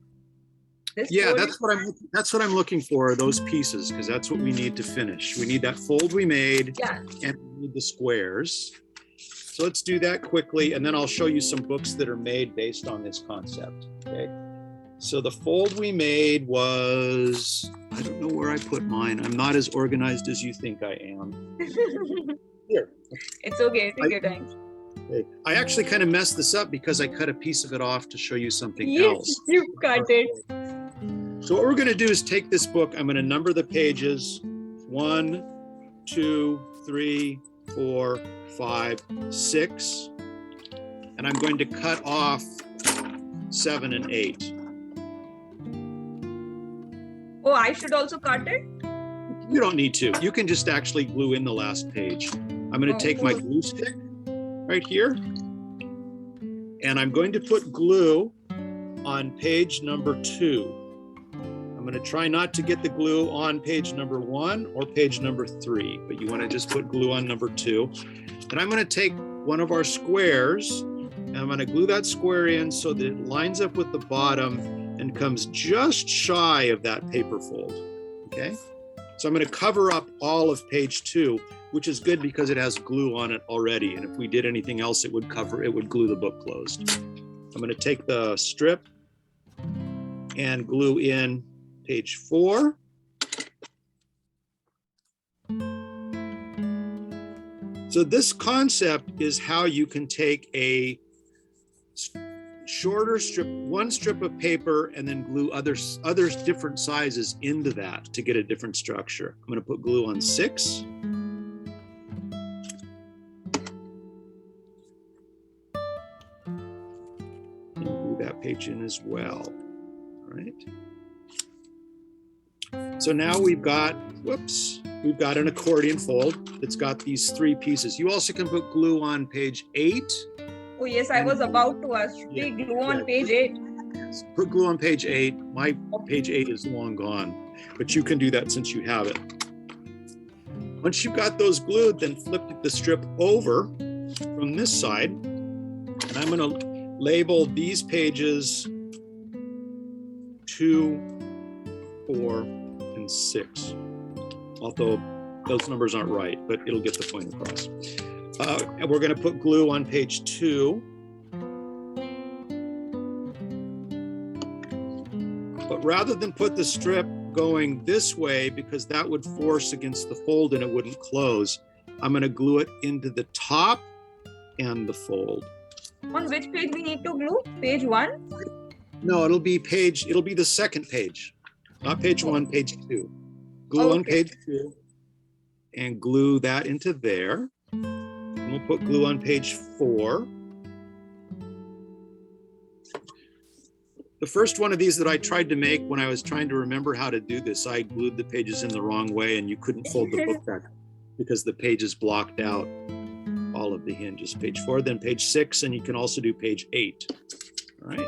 This that's what I'm looking for, those pieces, because that's what we need to finish. We need that fold we made, and we need the squares. So let's do that quickly, and then I'll show you some books that are made based on this concept. Okay. So the fold we made was, I don't know where I put mine. I'm not as organized as you think I am. Here. It's okay. Take your time. Okay. I actually kind of messed this up because I cut a piece of it off to show you something else. Yes, you cut it. So what we're going to do is take this book. I'm going to number the pages 1, 2, 3, 4, 5, 6. And I'm going to cut off 7 and 8. Oh, I should also cut it? You don't need to. You can just actually glue in the last page. I'm going to take my glue stick right here, and I'm going to put glue on page number 2. I'm going to try not to get the glue on page number 1 or page number 3, but you want to just put glue on number 2. And I'm going to take one of our squares, and I'm going to glue that square in so that it lines up with the bottom and comes just shy of that paper fold, okay? So I'm going to cover up all of page 2, which is good because it has glue on it already. And if we did anything else, it would glue the book closed. I'm going to take the strip and glue in page 4. So this concept is how you can take a shorter strip, one strip of paper, and then glue other different sizes into that to get a different structure. I'm going to put glue on 6. And glue that page in as well. All right. So now we've got an accordion fold that's got these 3 pieces. You also can put glue on page 8. Oh yes, I was about to ask. Glue on page 8. Put glue on page 8. My page 8 is long gone, but you can do that since you have it. Once you've got those glued, then flip the strip over from this side. And I'm going to label these pages 2, 4, and 6. Although those numbers aren't right, but it'll get the point across. And we're going to put glue on page 2. But rather than put the strip going this way, because that would force against the fold and it wouldn't close, I'm going to glue it into the top and the fold. On which page we need to glue? Page 1? No, it'll be the second page, not page 1, page 2. Glue on page 2 and glue that into there. And we'll put glue on page 4. The first one of these that I tried to make when I was trying to remember how to do this, I glued the pages in the wrong way and you couldn't fold the book back because the pages blocked out all of the hinges. Page 4, then page 6, and you can also do page 8. All right.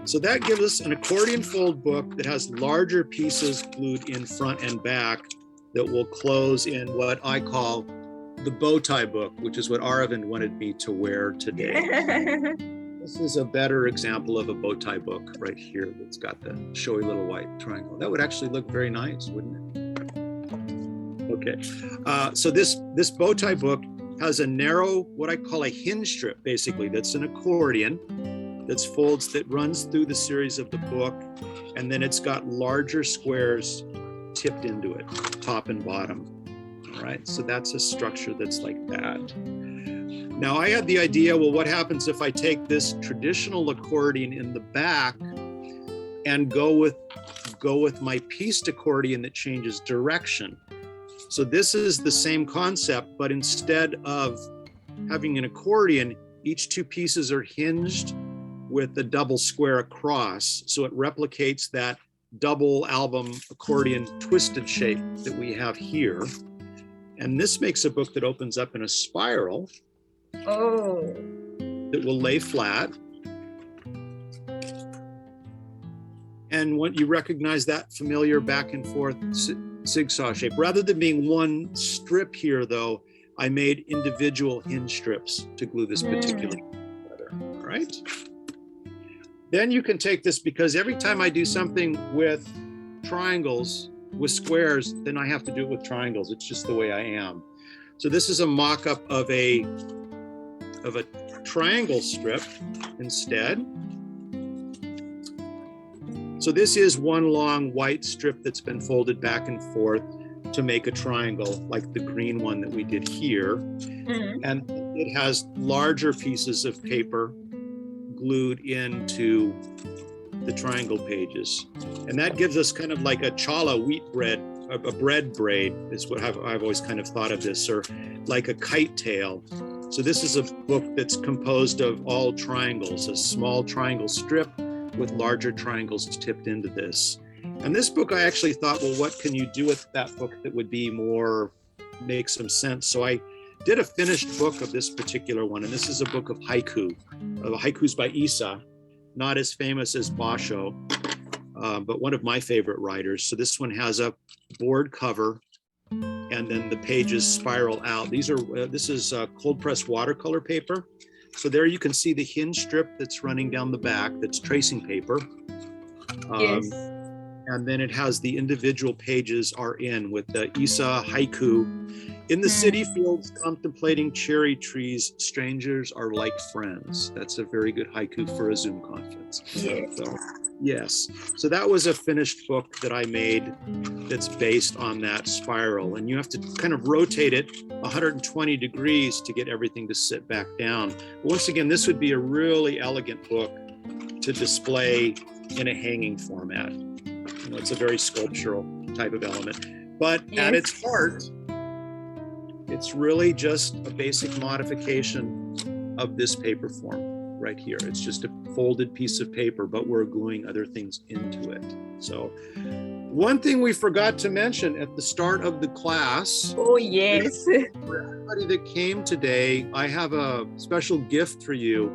So that gives us an accordion fold book that has larger pieces glued in front and back that will close in what I call the bow tie book, which is what Aravind wanted me to wear today. This is a better example of a bow tie book right here that's got the showy little white triangle. That would actually look very nice, wouldn't it? Okay, so this bow tie book has a narrow, what I call a hinge strip, basically, that's an accordion that runs through the series of the book, and then it's got larger squares tipped into it, top and bottom. All right, so that's a structure that's like that. Now I had the idea, well, what happens if I take this traditional accordion in the back and go with my pieced accordion that changes direction? So this is the same concept, but instead of having an accordion, each 2 pieces are hinged with a double square across. So it replicates that double album accordion twisted shape that we have here. And this makes a book that opens up in a spiral. Oh. That will lay flat. And when you recognize that familiar back and forth zigzag shape, rather than being one strip here though, I made individual hinge strips to glue this particular together. All right. Then you can take this, because every time I do something with triangles, with squares, then I have to do it with triangles. It's just the way I am. So this is a mock-up of a triangle strip instead. So this is one long white strip that's been folded back and forth to make a triangle, like the green one that we did here. Mm-hmm. And it has larger pieces of paper glued into the triangle pages. And that gives us kind of like a challah wheat bread, a bread braid is what I've always kind of thought of this, or like a kite tail. So this is a book that's composed of all triangles, a small triangle strip with larger triangles tipped into this. And this book, I actually thought, well, what can you do with that book that would be more, make some sense? So I did a finished book of this particular one, and this is a book of haiku, haikus by Isa, not as famous as Basho, but one of my favorite writers. So this one has a board cover, and then the pages spiral out. This is cold pressed watercolor paper. So there you can see the hinge strip that's running down the back, that's tracing paper. Yes. And then it has the individual pages are in with the Isa haiku. In the city fields, contemplating cherry trees, strangers are like friends. That's a very good haiku for a Zoom conference. Yes. So, yes. So that was a finished book that I made that's based on that spiral. And you have to kind of rotate it 120 degrees to get everything to sit back down. But once again, this would be a really elegant book to display in a hanging format. You know, it's a very sculptural type of element. But at its heart, it's really just a basic modification of this paper form right here. It's just a folded piece of paper, but we're gluing other things into it. So one thing we forgot to mention at the start of the class. Oh, yes. For everybody that came today, I have a special gift for you.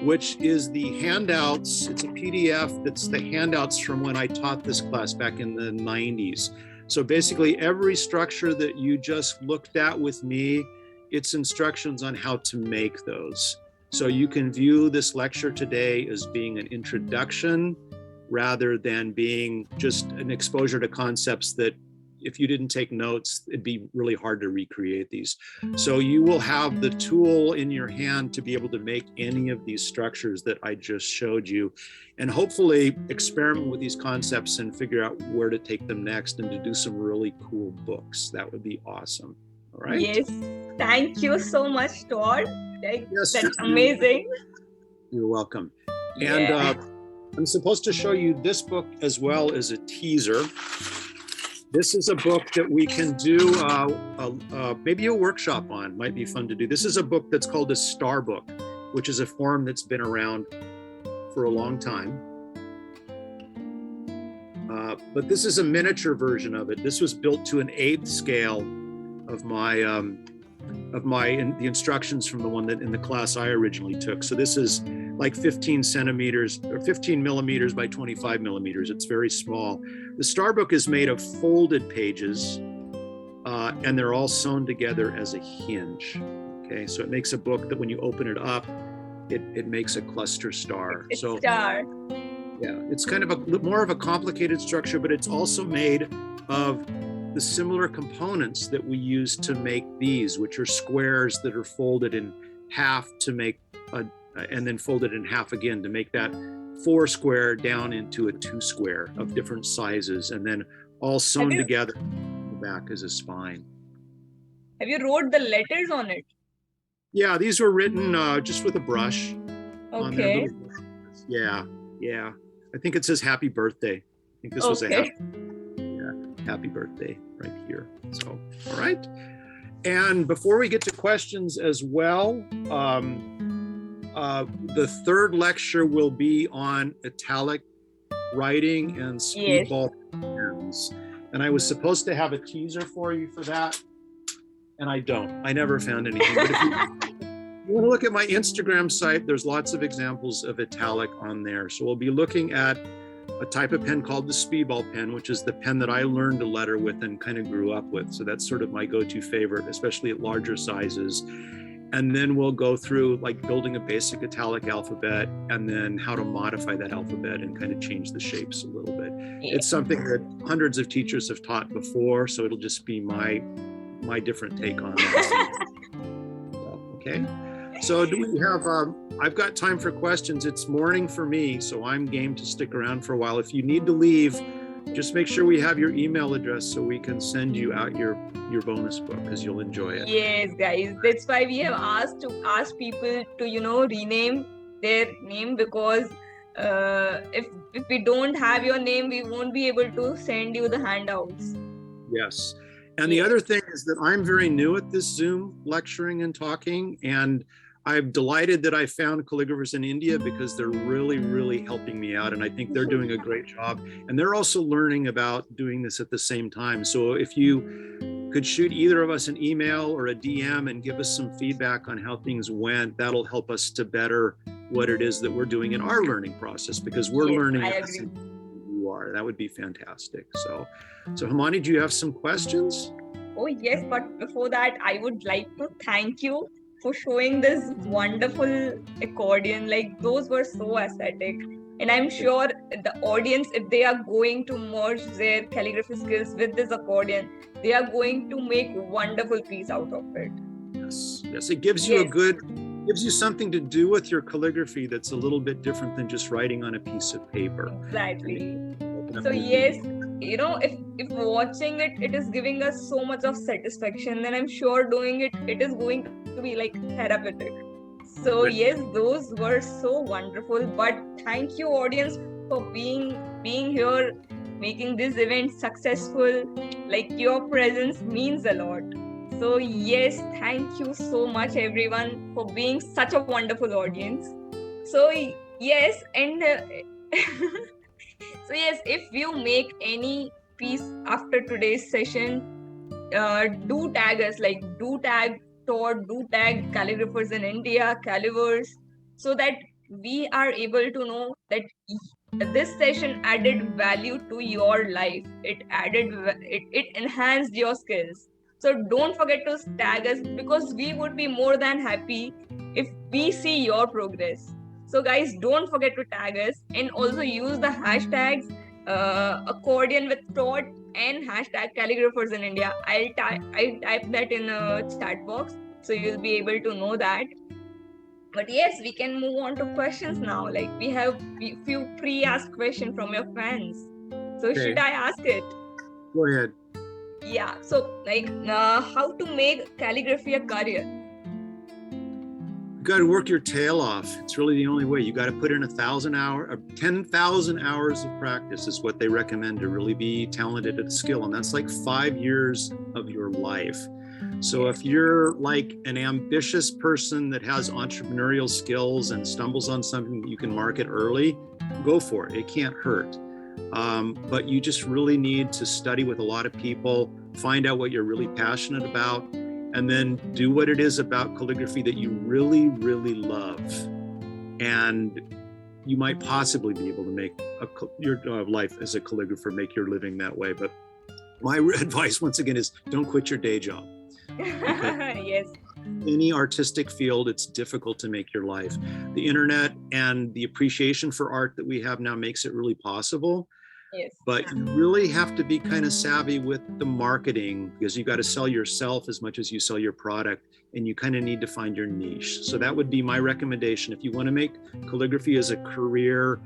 which is the handouts. It's a PDF that's the handouts from when I taught this class back in the 90s. So basically every structure that you just looked at with me, it's instructions on how to make those. So you can view this lecture today as being an introduction rather than being just an exposure to concepts that if you didn't take notes, it'd be really hard to recreate these. So you will have the tool in your hand to be able to make any of these structures that I just showed you, and hopefully experiment with these concepts and figure out where to take them next and to do some really cool books. That would be awesome. All right. Yes. Thank you so much, Todd. Yes, that's amazing. You're welcome. Yeah. And I'm supposed to show you this book as well as a teaser. This is a book that we can do maybe a workshop on, might be fun to do. This is a book that's called a star book, which is a form that's been around for a long time. But this is a miniature version of it. This was built to an 8th scale of the instructions from the one that in the class I originally took. So this is like 15 centimeters or 15 millimeters by 25 millimeters. It's very small. The star book is made of folded pages and they're all sewn together as a hinge. Okay, so it makes a book that when you open it up, it makes a cluster star. It's so star. Yeah, it's kind of more of a complicated structure, but it's also made of the similar components that we use to make these, which are squares that are folded in half to make and then folded in half again to make that 4 square down into a 2 square of different sizes, and then all sewn together in the back as a spine. Have you wrote the letters on it? Yeah, these were written just with a brush. Okay. Yeah. I think it says happy birthday. I think this was a happy birthday right here. So, all right. And before we get to questions as well, the third lecture will be on italic writing and speedball pens. And I was supposed to have a teaser for you for that, and I don't. I never found anything. But if you want to look at my Instagram site, there's lots of examples of italic on there. So we'll be looking at a type of pen called the speedball pen, which is the pen that I learned to letter with and kind of grew up with. So that's sort of my go-to favorite, especially at larger sizes. And then we'll go through like building a basic italic alphabet and then how to modify that alphabet and kind of change the shapes a little bit. It's something that hundreds of teachers have taught before, so it'll just be my different take on that. Okay. So do we have, I've got time for questions. It's morning for me, so I'm game to stick around for a while. If you need to leave, just make sure we have your email address so we can send you out your bonus book, because you'll enjoy it. Yes, guys. That's why we have asked people to, rename their name, because if we don't have your name, we won't be able to send you the handouts. Yes. And the other thing is that I'm very new at this Zoom lecturing and talking, and I'm delighted that I found calligraphers in India because they're really, really helping me out. And I think they're doing a great job. And they're also learning about doing this at the same time. So if you could shoot either of us an email or a DM and give us some feedback on how things went, that'll help us to better what it is that we're doing in our learning process, because we're learning as you are. That would be fantastic. So Himani, do you have some questions? Oh, yes. But before that, I would like to thank you for showing this wonderful accordion. Like, those were so aesthetic, and I'm sure the audience, if they are going to merge their calligraphy skills with this accordion, they are going to make a wonderful piece out of it. Yes, it gives you gives you something to do with your calligraphy that's a little bit different than just writing on a piece of paper. Exactly. So yes, if watching it is giving us so much of satisfaction, then I'm sure doing it is going to be like therapeutic. So yes, those were so wonderful. But thank you, audience, for being here, making this event successful. Like, your presence means a lot. So yes, thank you so much, everyone, for being such a wonderful audience. So yes, and so yes, if you make any piece after today's session, do tag us, do tag Todd, do tag calligraphers in India, calivers, so that we are able to know that this session added value to your life. It enhanced your skills. So don't forget to tag us, because we would be more than happy if we see your progress. So guys, don't forget to tag us, and also use the hashtags accordion with Todd and hashtag calligraphers in India. I'll type that in a chat box, so you'll be able to know that. But yes, we can move on to questions now. Like, we have few pre-asked questions from your fans. So should Okay, I ask it? go ahead. Yeah. So like, how to make calligraphy a career? You got to work your tail off. It's really the only way. You got to put in 10,000 hours of practice is what they recommend to really be talented at a skill. And that's like 5 years of your life. So if you're like an ambitious person that has entrepreneurial skills and stumbles on something that you can market early, go for it. It can't hurt. But you just really need to study with a lot of people, find out what you're really passionate about, and then do what it is about calligraphy that you really, really love. And you might possibly be able to make your life as a calligrapher, make your living that way. But my advice, once again, is don't quit your day job. Yes. Any artistic field, it's difficult to make your life. The internet and the appreciation for art that we have now makes it really possible. Yes. But you really have to be kind of savvy with the marketing, because you got to sell yourself as much as you sell your product, and you kind of need to find your niche. So that would be my recommendation. If you want to make calligraphy as a career,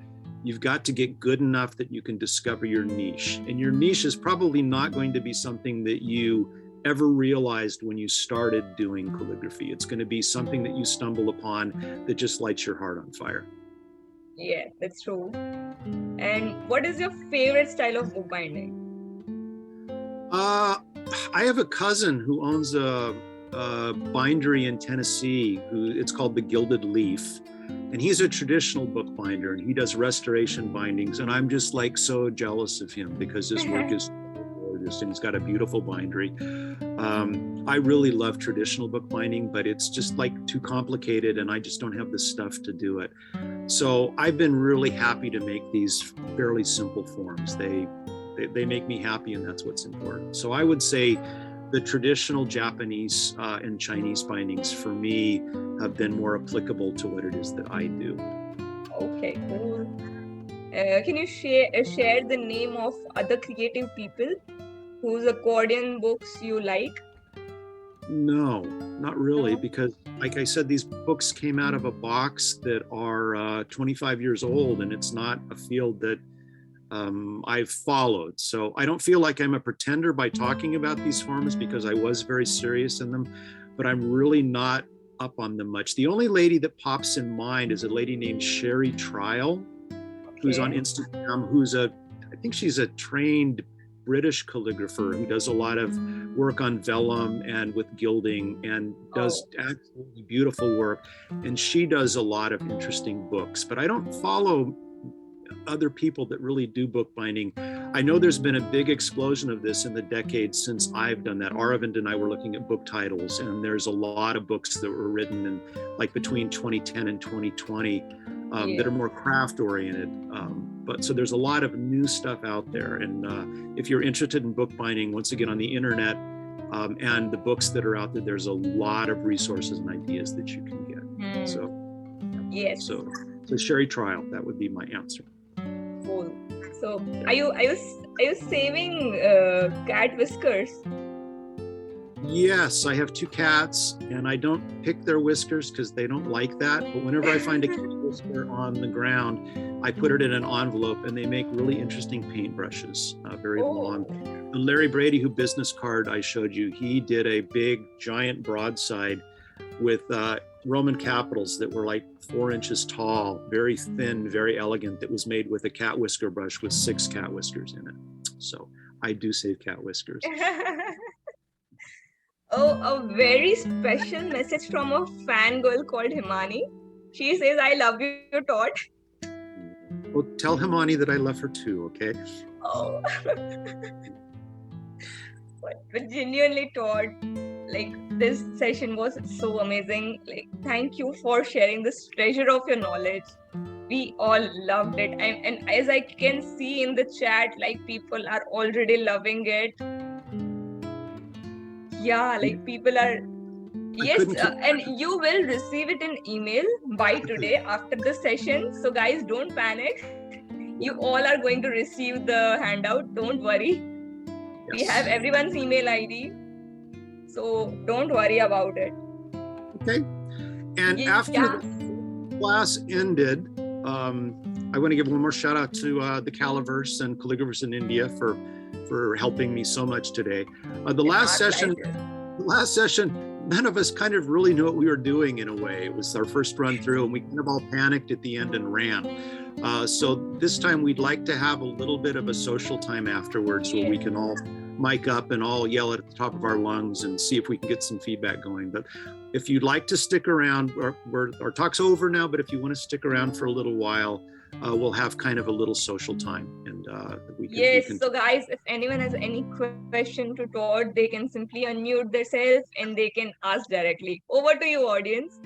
you've got to get good enough that you can discover your niche. And your niche is probably not going to be something that you ever realized when you started doing calligraphy. It's going to be something that you stumble upon that just lights your heart on fire. Yeah, that's true. And what is your favorite style of bookbinding? I have a cousin who owns a bindery in Tennessee. It's called the Gilded Leaf, and he's a traditional bookbinder, and he does restoration bindings. And I'm just like so jealous of him because his work is gorgeous, and he's got a beautiful bindery. I really love traditional bookbinding, but it's just like too complicated, and I just don't have the stuff to do it. So I've been really happy to make these fairly simple forms. They make me happy, and that's what's important. So I would say the traditional Japanese and Chinese bindings for me have been more applicable to what it is that I do. Okay, cool. Can you share the name of other creative people whose accordion books you like? No, not really, because like I said, these books came out of a box that are 25 years old, and it's not a field that I've followed. So I don't feel like I'm a pretender by talking about these forms, because I was very serious in them, but I'm really not up on them much. The only lady that pops in mind is a lady named Sherry Trial, who's on Instagram, I think she's a trained British calligrapher who does a lot of work on vellum and with gilding, and does absolutely beautiful work. And she does a lot of interesting books, but I don't follow other people that really do bookbinding. I know there's been a big explosion of this in the decades since I've done that. Aravind and I were looking at book titles, and there's a lot of books that were written in like between 2010 and 2020 that are more craft oriented. But so there's a lot of new stuff out there. And if you're interested in bookbinding, once again, on the internet and the books that are out there, there's a lot of resources and ideas that you can get. So, yes. So Sherry Trial, that would be my answer. Cool. So are you saving cat whiskers? Yes, I have 2 cats, and I don't pick their whiskers because they don't like that. But whenever I find a cat whisker on the ground, I put it in an envelope, and they make really interesting paintbrushes, very long. And Larry Brady, who business card I showed you, he did a big, giant broadside with Roman capitals that were like 4 inches tall, very thin, very elegant, that was made with a cat whisker brush with 6 cat whiskers in it. So I do save cat whiskers. A very special message from a fangirl called Himani. She says, I love you, Todd. Well, tell Himani that I love her too, okay? Oh. But genuinely, Todd, like this session was so amazing. Like, thank you for sharing this treasure of your knowledge. We all loved it, and as I can see in the chat, like people are already loving it. Yeah, like people are. Yes, and you will receive it in email by today after the session. So guys, don't panic. You all are going to receive the handout. Don't worry. Yes. We have everyone's email ID. So don't worry about it. Okay. And after the class ended, I want to give one more shout out to the Caliverse and Calligraphers in India for helping me so much today. The last session, none of us kind of really knew what we were doing in a way. It was our first run through, and we kind of all panicked at the end and ran. So this time we'd like to have a little bit of a social time afterwards where we can all mic up and all yell at the top of our lungs and see if we can get some feedback going. But if you'd like to stick around, our talk's over now, but if you want to stick around for a little while, we'll have kind of a little social time. And we can. So guys, if anyone has any question to Todd, they can simply unmute themselves and they can ask directly. Over to you, audience.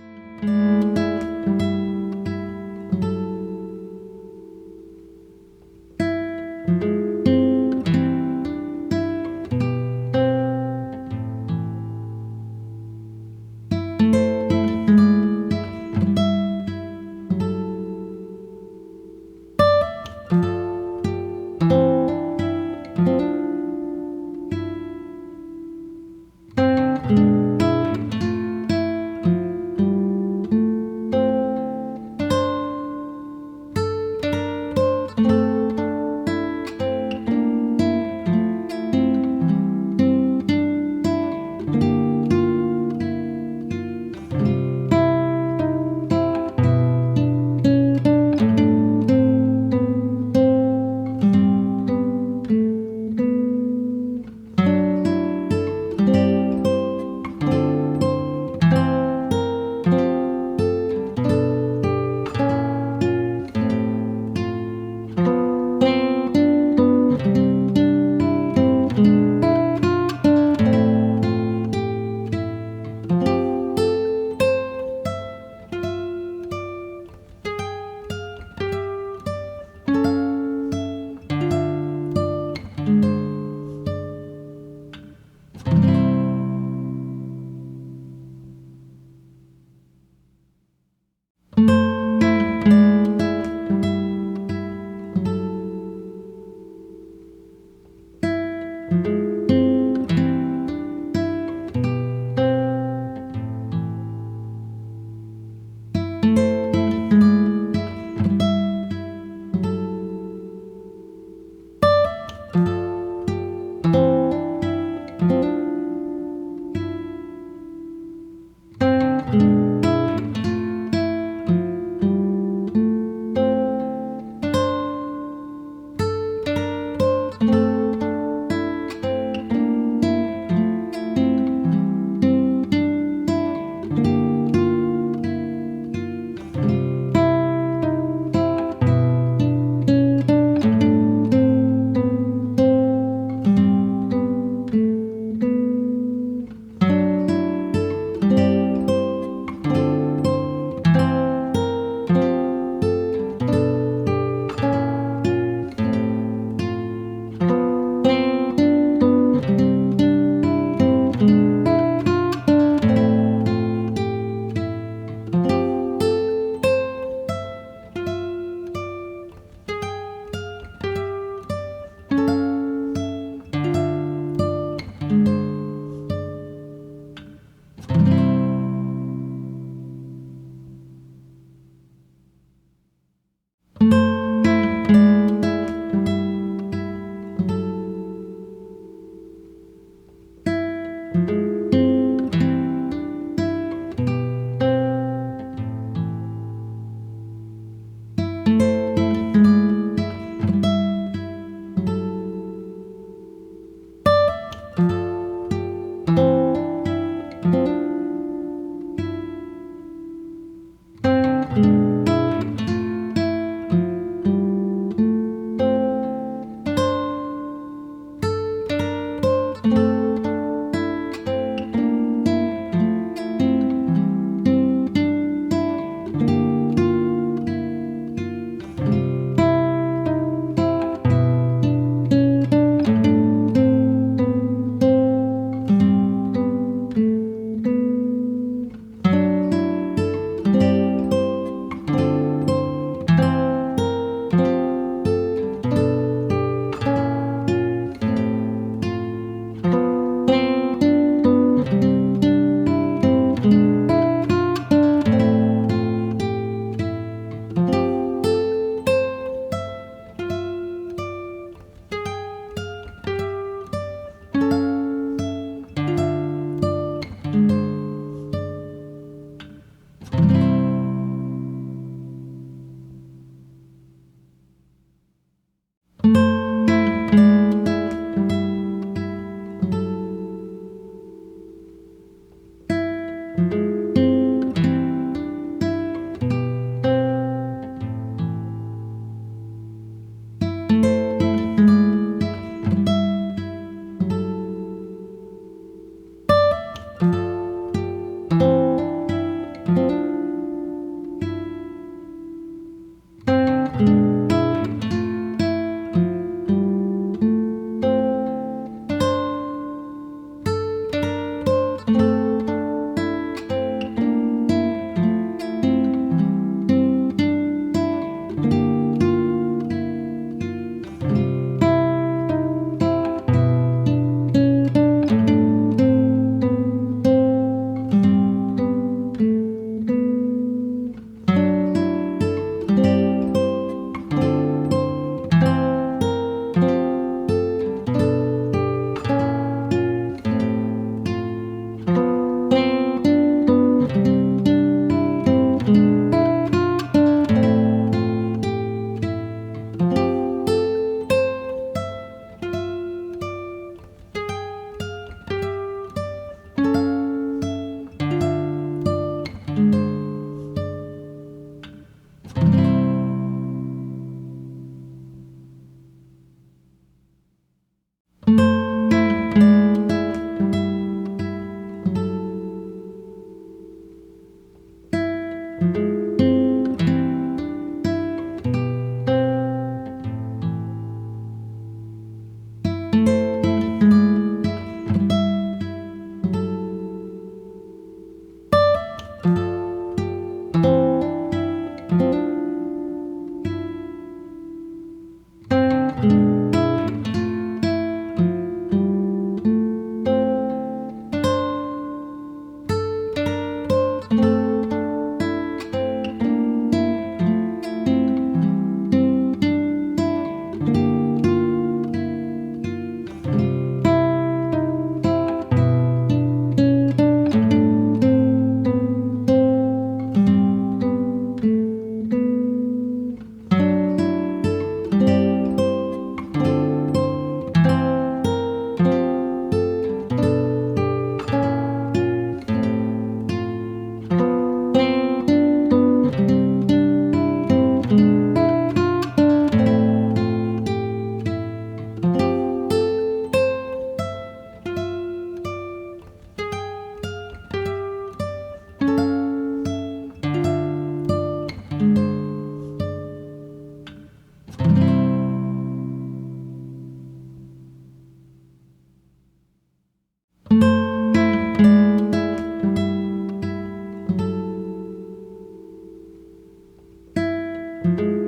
you.